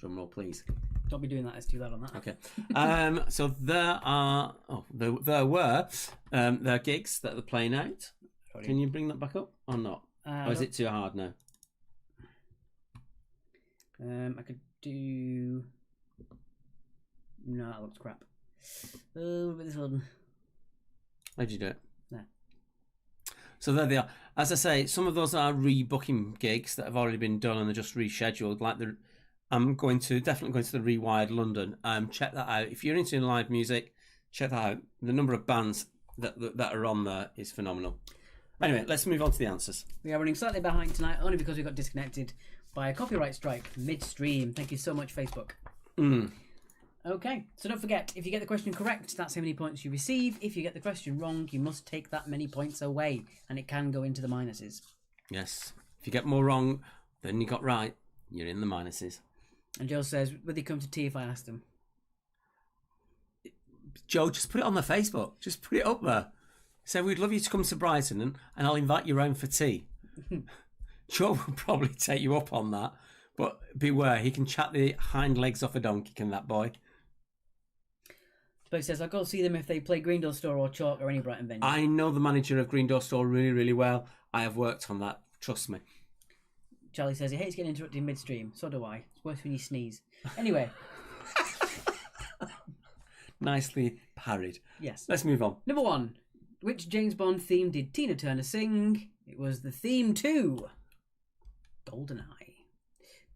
Drum roll, please. Don't be doing that, it's too loud on that. Okay. So there were gigs that they're playing out. Can you bring that back up or not? Or is it too hard now? I could do... No, that looks crap. Oh, this one. How'd you do it? There. So there they are. As I say, some of those are rebooking gigs that have already been done and they're just rescheduled. I'm definitely going to the Rewired London. Check that out. If you're into live music, check that out. The number of bands that are on there is phenomenal. Anyway, let's move on to the answers. We are running slightly behind tonight, only because we got disconnected by a copyright strike midstream. Thank you so much, Facebook. Okay, so don't forget, if you get the question correct, that's how many points you receive. If you get the question wrong, you must take that many points away, and it can go into the minuses. Yes. If you get more wrong than you got right, you're in the minuses. And Joe says, would they come to tea if I asked them? Joe, just put it on the Facebook. Just put it up there. Say, we'd love you to come to Brighton and I'll invite you round for tea. Joe will probably take you up on that. But beware, he can chat the hind legs off a donkey, can that boy? Spoke says, I'll go see them if they play Green Door Store or Chalk or any Brighton venue. I know the manager of Green Door Store really, really well. I have worked on that. Trust me. Charlie says he hates getting interrupted midstream. So do I. It's worse when you sneeze. Anyway. Nicely parried. Yes. Let's move on. Number 1. Which James Bond theme did Tina Turner sing? It was the theme to GoldenEye.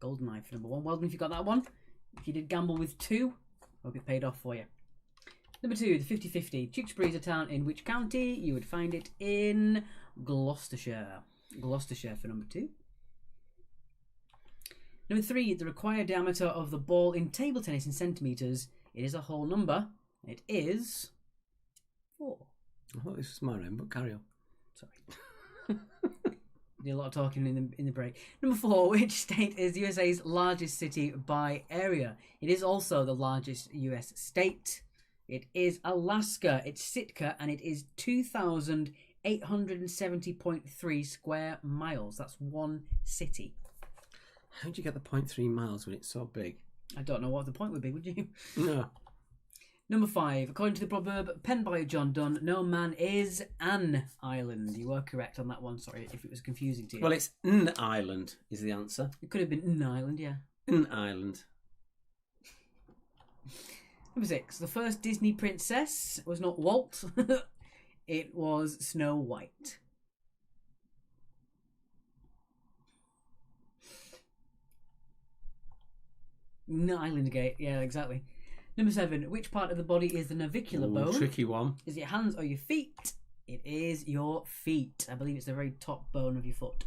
GoldenEye for number 1. Well done if you got that one. If you did gamble with 2, hope it paid off for you. Number 2, the 50-50. Tewkesbury is a town in which county? You would find it in Gloucestershire. Gloucestershire for number 2. Number 3, the required diameter of the ball in table tennis in centimetres. It is a whole number. It is 4. I thought this was my round, but carry on. Sorry. Did a lot of talking in the break. Number 4, which state is the USA's largest city by area? It is also the largest US state. It is Alaska. It's Sitka, and it is 2,000 870.3 square miles. That's one city. How do you get the 0.3 miles when it's so big? I don't know what the point would be, would you? No. Number 5. According to the proverb penned by John Donne, no man is an island. You were correct on that one. Sorry if it was confusing to you. Well, it's an island is the answer. It could have been an island, yeah. An island. Number 6. The first Disney princess was not Walt. It was Snow White. No, Island Gate. Yeah, exactly. Number 7. Which part of the body is the navicular bone? Tricky one. Is it your hands or your feet? It is your feet. I believe it's the very top bone of your foot.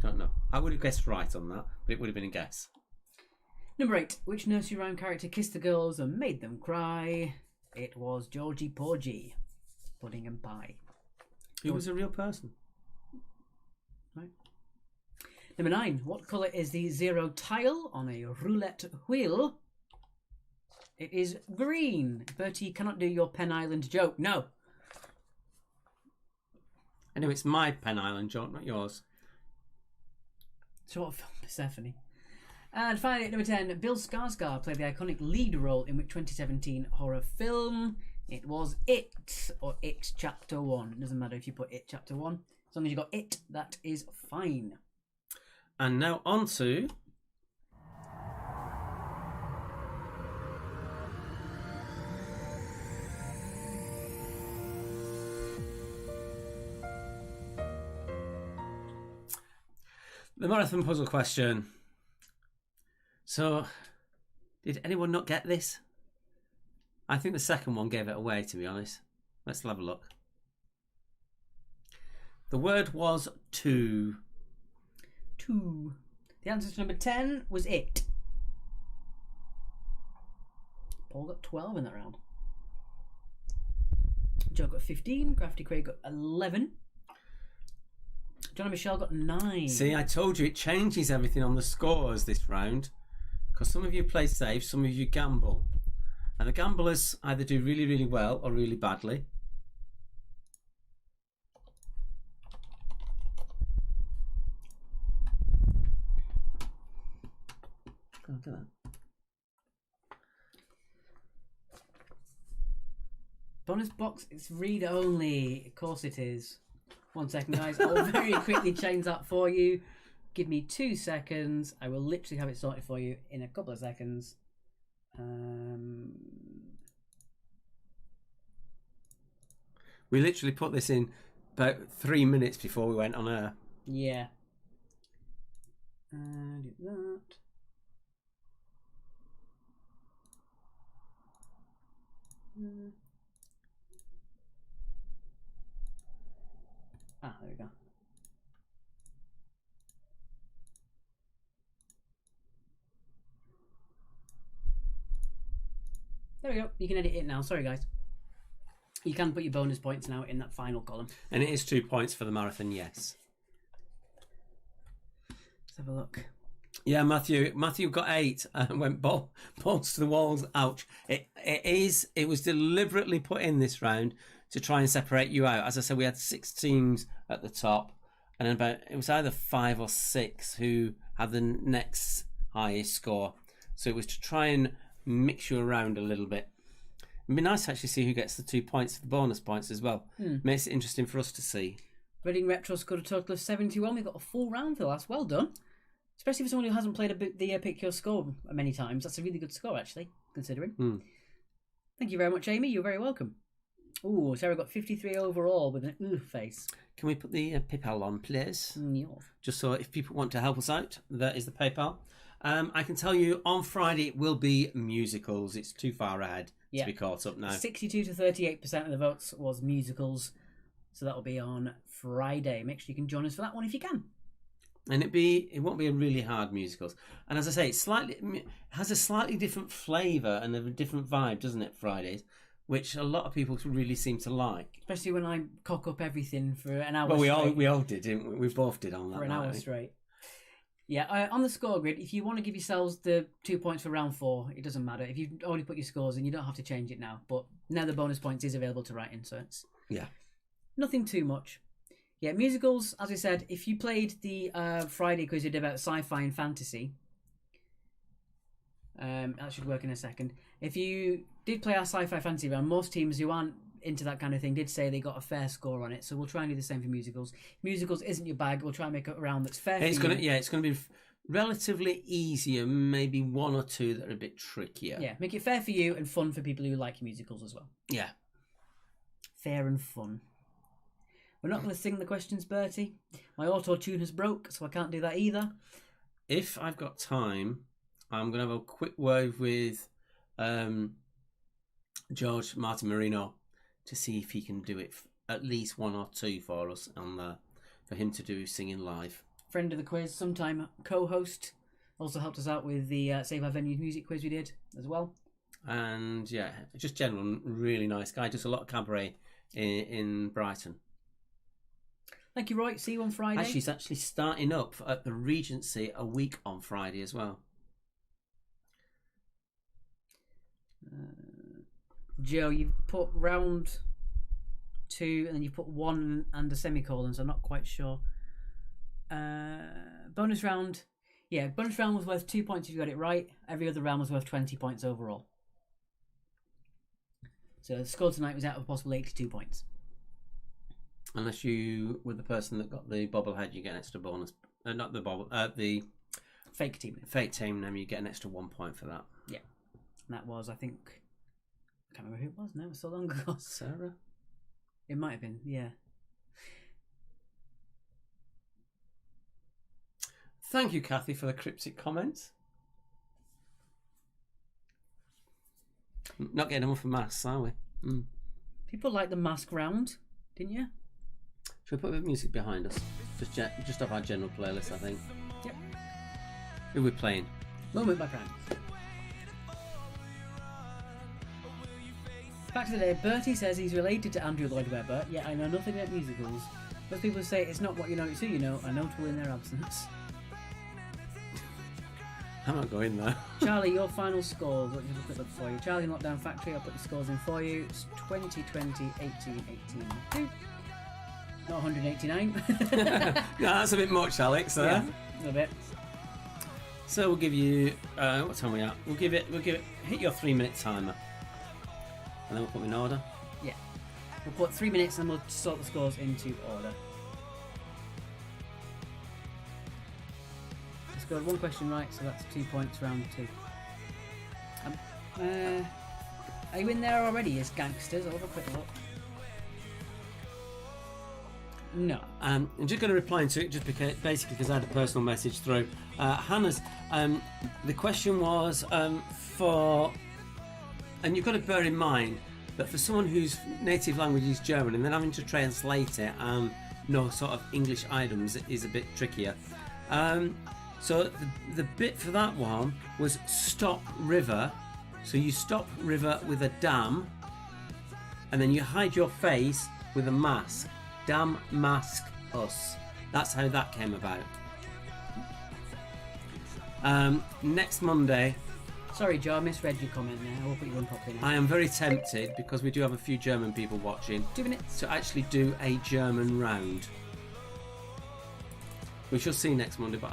Don't know. I would have guessed right on that, but it would have been a guess. Number 8. Which nursery rhyme character kissed the girls and made them cry? It was Georgie Porgy. Pudding and pie. He was a real person. Right. Number 9. What colour is the 0 tile on a roulette wheel? It is green. Bertie, you cannot do your Pen Island joke. No. Anyway, it's my Pen Island joke, not yours. Short film, Persephone. And finally, at number 10, Bill Skarsgård played the iconic lead role in which 2017 horror film? It was It, or It Chapter 1. It doesn't matter if you put It Chapter 1. As long as you got It, that is fine. And now on to... the marathon puzzle question. So, did anyone not get this? I think the second one gave it away, to be honest. Let's have a look. The word was to. To. The answer to number 10 was It. Paul got 12 in that round. Joe got 15. Crafty Craig got 11. John and Michelle got 9. See, I told you it changes everything on the scores this round. Because some of you play safe, some of you gamble. And the gamblers either do really, really well or really badly. Oh, look at that. Bonus box, it's read only. Of course it is. 1 second, guys. I'll very quickly change that for you. Give me 2 seconds. I will literally have it sorted for you in a couple of seconds. We literally put this in about 3 minutes before we went on air. Yeah. Do that. There we go. There we go. You can edit it now. Sorry, guys. You can put your bonus points now in that final column. And it is 2 points for the marathon, yes. Let's have a look. Yeah, Matthew got 8 and went balls to the walls. Ouch! It was deliberately put in this round to try and separate you out. As I said, we had 6 teams at the top, and it was either 5 or 6 who had the next highest score. So it was to try and mix you around a little bit. It'd be nice to actually see who gets the 2 points, the bonus points as well. Makes it interesting for us to see. Reading Retro scored a total of 71. We've got a full round for the last. Well done. Especially for someone who hasn't played the Pick Your Score many times. That's a really good score, actually, considering. Thank you very much, Amy. You're very welcome. Ooh, Sarah got 53 overall with an ooh face. Can we put the PayPal on, please? Yeah. Just so if people want to help us out, that is the PayPal. I can tell you on Friday it will be musicals. It's too far ahead to be caught up now. 62 to 38% of the votes was musicals. So that'll be on Friday. Make sure you can join us for that one if you can. And it won't be a really hard musicals. And as I say, it has a slightly different flavour and a different vibe, doesn't it, Fridays? Which a lot of people really seem to like. Especially when I cock up everything for an hour straight. Well, we all did, didn't we? We both did on that for an hour straight. Yeah, on the score grid, if you want to give yourselves the 2 points for round 4, it doesn't matter. If you've already put your scores in, you don't have to change it now. But now the bonus points is available to write in, so it's... Yeah. Nothing too much. Yeah, musicals, as I said, if you played the Friday quiz you did about sci-fi and fantasy, that should work in a second. If you did play our sci-fi fantasy round, most teams who aren't into that kind of thing did say they got a fair score on it, so we'll try and do the same for musicals. Musicals isn't your bag, we'll try and make a round that's fair It's for gonna, you. it's gonna be relatively easier, maybe one or two that are a bit trickier. Yeah, make it fair for you and fun for people who like musicals as well. Yeah. Fair and fun. We're not going to sing the questions, Bertie. My auto-tune has broke, so I can't do that either. If I've got time, I'm going to have a quick word with George Martin Marino to see if he can do it at least one or two for us for him to do singing live. Friend of the quiz, sometime co-host. Also helped us out with the Save Our Venues music quiz we did as well. And yeah, just general, really nice guy. Does a lot of cabaret in Brighton. Thank you, Roy. See you on Friday. Actually, he's actually starting up at the Regency a week on Friday as well. Joe, you've put round 2 and then you put 1 and a semicolon, so I'm not quite sure. Bonus round. Yeah, bonus round was worth 2 points if you got it right. Every other round was worth 20 points overall. So the score tonight was out of a possible 82 points. Unless you were the person that got the bobblehead, you get an extra bonus. Not the the Fake team. fake team name, you get an extra 1 point for that. Yeah. And that was, I think... I can't remember who it was now. It was so long ago. Sarah? It might have been, yeah. Thank you, Kathy, for the cryptic comments. Not getting enough of masks, are we? Mm. People like the mask round, didn't you? Should we put a bit of music behind us? Just off our general playlist, I think. Yep. Who are we playing? Moment by Prime. Fact of the day, Bertie says he's related to Andrew Lloyd Webber, yet I know nothing about musicals. Most people say it's not what you know, it's who you know, are notable in their absence. I'm not going there. Charlie, your final scores. Let me have a quick look for you. Charlie Lockdown Factory, I'll put the scores in for you. It's 20, 20, 18, 18, 2. Not 189. No, that's a bit much, Alex. Yeah, a little bit. So we'll give you what time are we at? We'll give it hit your 3-minute timer, and then we'll put them in order. Yeah. We'll put 3 minutes and we'll sort the scores into order. I scored 1 question right, so that's 2 points round 2. Are you in there already as gangsters? I'll have a quick look. No. I'm just going to reply to it just because I had a personal message through. Hannah's, the question was for, and you've got to bear in mind that for someone whose native language is German and then having to translate it and know sort of English items is a bit trickier. So the bit for that one was stop river. So you stop river with a dam, and then you hide your face with a mask. Damn mask us. That's how that came about. Next Monday, Sorry, Joe, I misread your comment there. I will put you on properly now. I am very tempted, because we do have a few German people watching, 2 minutes. to actually do a German round. We shall see next Monday, but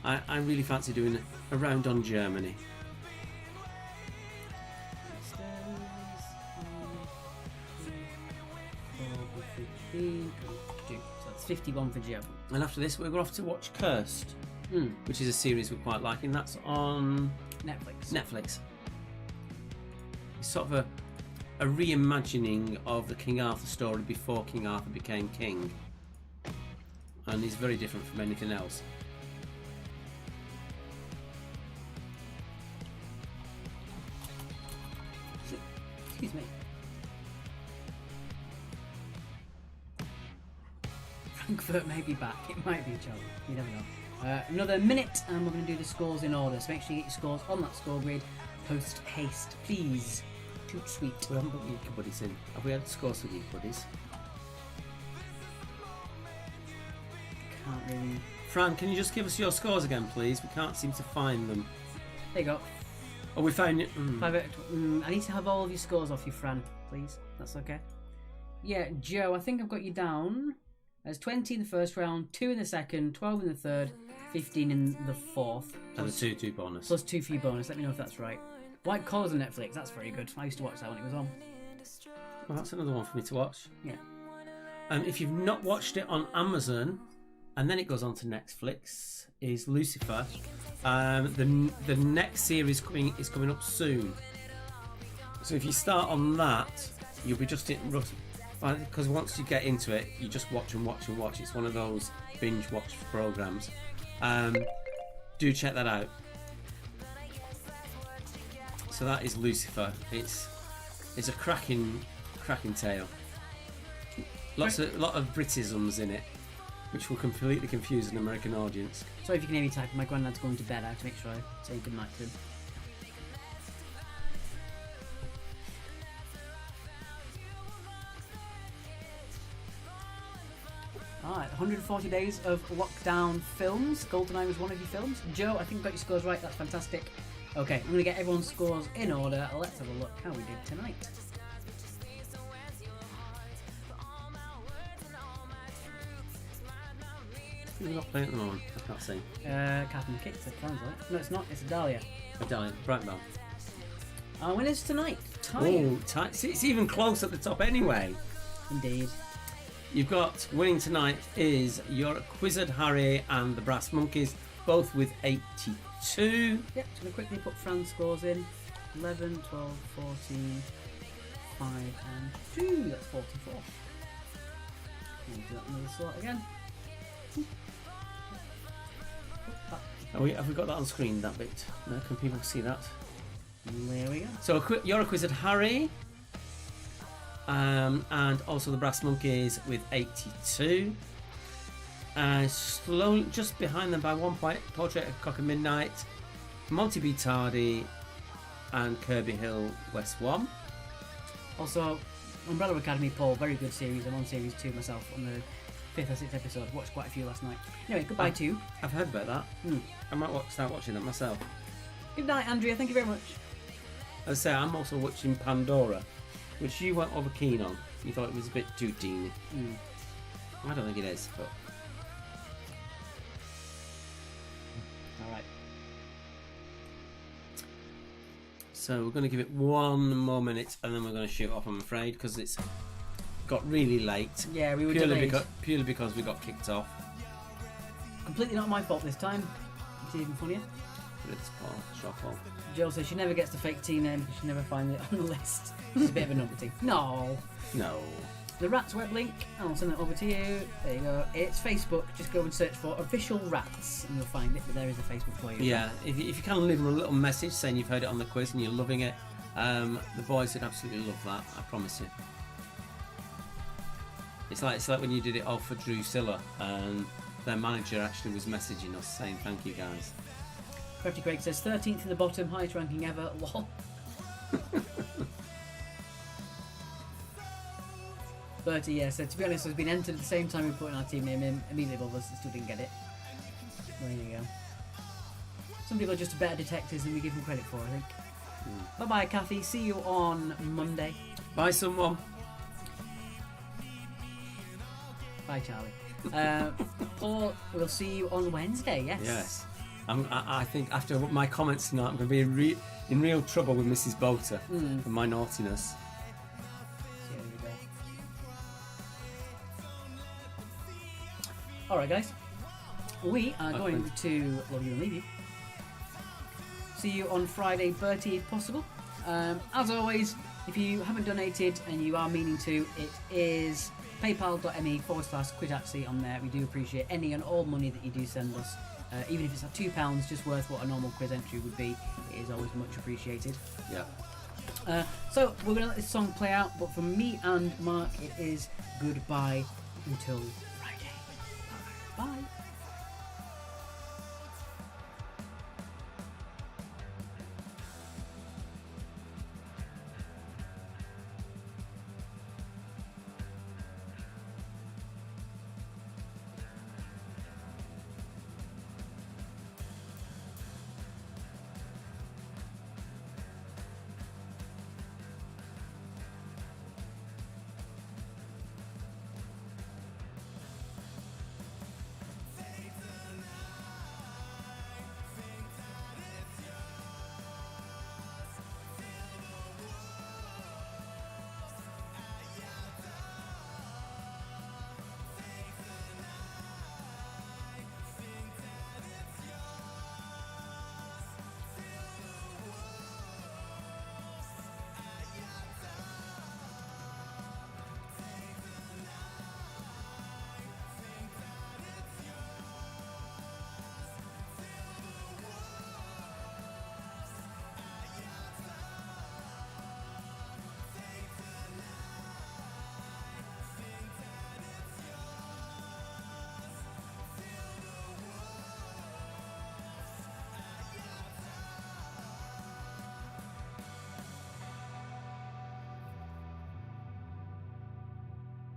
I really fancy doing a round on Germany. So that's 51 for Joe. And after this, we're off to watch Cursed, which is a series we're quite liking. That's on Netflix. It's sort of a reimagining of the King Arthur story before King Arthur became king, and is very different from anything else. Excuse me. Frankfurt may be back. It might be, Charlie. You never know. Another minute, and we're going to do the scores in order. So make sure you get your scores on that score grid post haste, please. Toot sweet. We haven't put Geek Buddies in. Have we had scores for Geek Buddies? Can't really. Fran, can you just give us your scores again, please? We can't seem to find them. There you go. Oh, we found it. I need to have all of your scores off you, Fran, please. That's okay. Yeah, Joe, I think I've got you down There's 20 in the first round, 2 in the second, 12 in the third, 15 in the fourth. And the 2 bonus. Plus 2 for your bonus. Let me know if that's right. White Collar's on Netflix. That's very good. I used to watch that when it was on. Well, that's another one for me to watch. Yeah. If you've not watched it on Amazon, and then it goes on to Netflix, is Lucifer. The next series is coming up soon. So if you start on that, you'll be just in because once you get into it, you just watch and watch and watch. It's one of those binge watch programs. Do check that out. So that is Lucifer. It's a cracking tale. Lot of Britisms in it, which will completely confuse an American audience. Sorry if you can hear me typing. My granddad's going to bed. I have to make sure I say good night to him. Alright, 140 days of lockdown films. GoldenEye was one of your films. Joe, I think you got your scores right. That's fantastic. Okay, I'm going to get everyone's scores in order. Let's have a look how we did tonight. Who's not playing at the moment? I can't see. Captain Kicks, it sounds like. No, it's not. It's a Dahlia. A Dahlia, Bright Bell. Our winners tonight. Oh, tight. See, it's even close at the top anyway. Indeed. You've got winning tonight is your Quizzard Harry and the Brass Monkeys, both with 82. Yep, just going to quickly put Fran's scores in. 11, 12, 14, 5 and 2. That's 44. We'll do that another slot again. Have we got that on screen, that bit? No, can people see that? There we go. So you're a Quizzard Harry. And also the Brass Monkeys with 82. Slowly, just behind them by 1 point, Portrait of Cock and Midnight, Monty B. Tardy, and Kirby Hill West 1. Also, Umbrella Academy, Paul, very good series. I'm on series 2 myself on the 5th or 6th episode. Watched quite a few last night. Anyway, goodbye to you. I've heard about that. I might start watching that myself. Good night, Andrea. Thank you very much. As I say, I'm also watching Pandora, which you weren't over keen on. You thought it was a bit too teeny. I don't think it is, but... Alright. So we're going to give it 1 more minute and then we're going to shoot off, I'm afraid, because it's got really late. Yeah, we were delayed. Purely because we got kicked off. Completely not my fault this time. It's even funnier. But it's Paul. Jill says she never gets the fake team name because she never finds it on the list. She's a bit of a numpty. No. The Rats web link, I'll send that over to you. There you go. It's Facebook. Just go and search for Official Rats and you'll find it. But there is a Facebook for you. Yeah, if you kind of leave them a little message saying you've heard it on the quiz and you're loving it, the boys would absolutely love that. I promise you. It's like when you did it all for Drusilla and their manager actually was messaging us saying thank you guys. Cryptic Craig says 13th in the bottom, highest ranking ever. Lol. 30, yeah. So to be honest, it's been entered at the same time we put in our team name in. Immediately above us, and still didn't get it. There you go. Some people are just better detectives than we give them credit for, I think. Bye bye, Kathy. See you on Monday. Bye, someone. Bye, Charlie. Paul, we'll see you on Wednesday. Yes. Yes. I think after my comments tonight, I'm going to be in real trouble with Mrs. Bolter for my naughtiness. So there you go. Alright, guys. We are going to love you and leave you. See you on Friday, Bertie, if possible. As always, if you haven't donated and you are meaning to, it is paypal.me/quitatsy on there. We do appreciate any and all money that you do send us. Even if it's at £2, just worth what a normal quiz entry would be, it is always much appreciated. Yeah. So we're going to let this song play out, but from me and Mark, it is goodbye until Friday. Bye.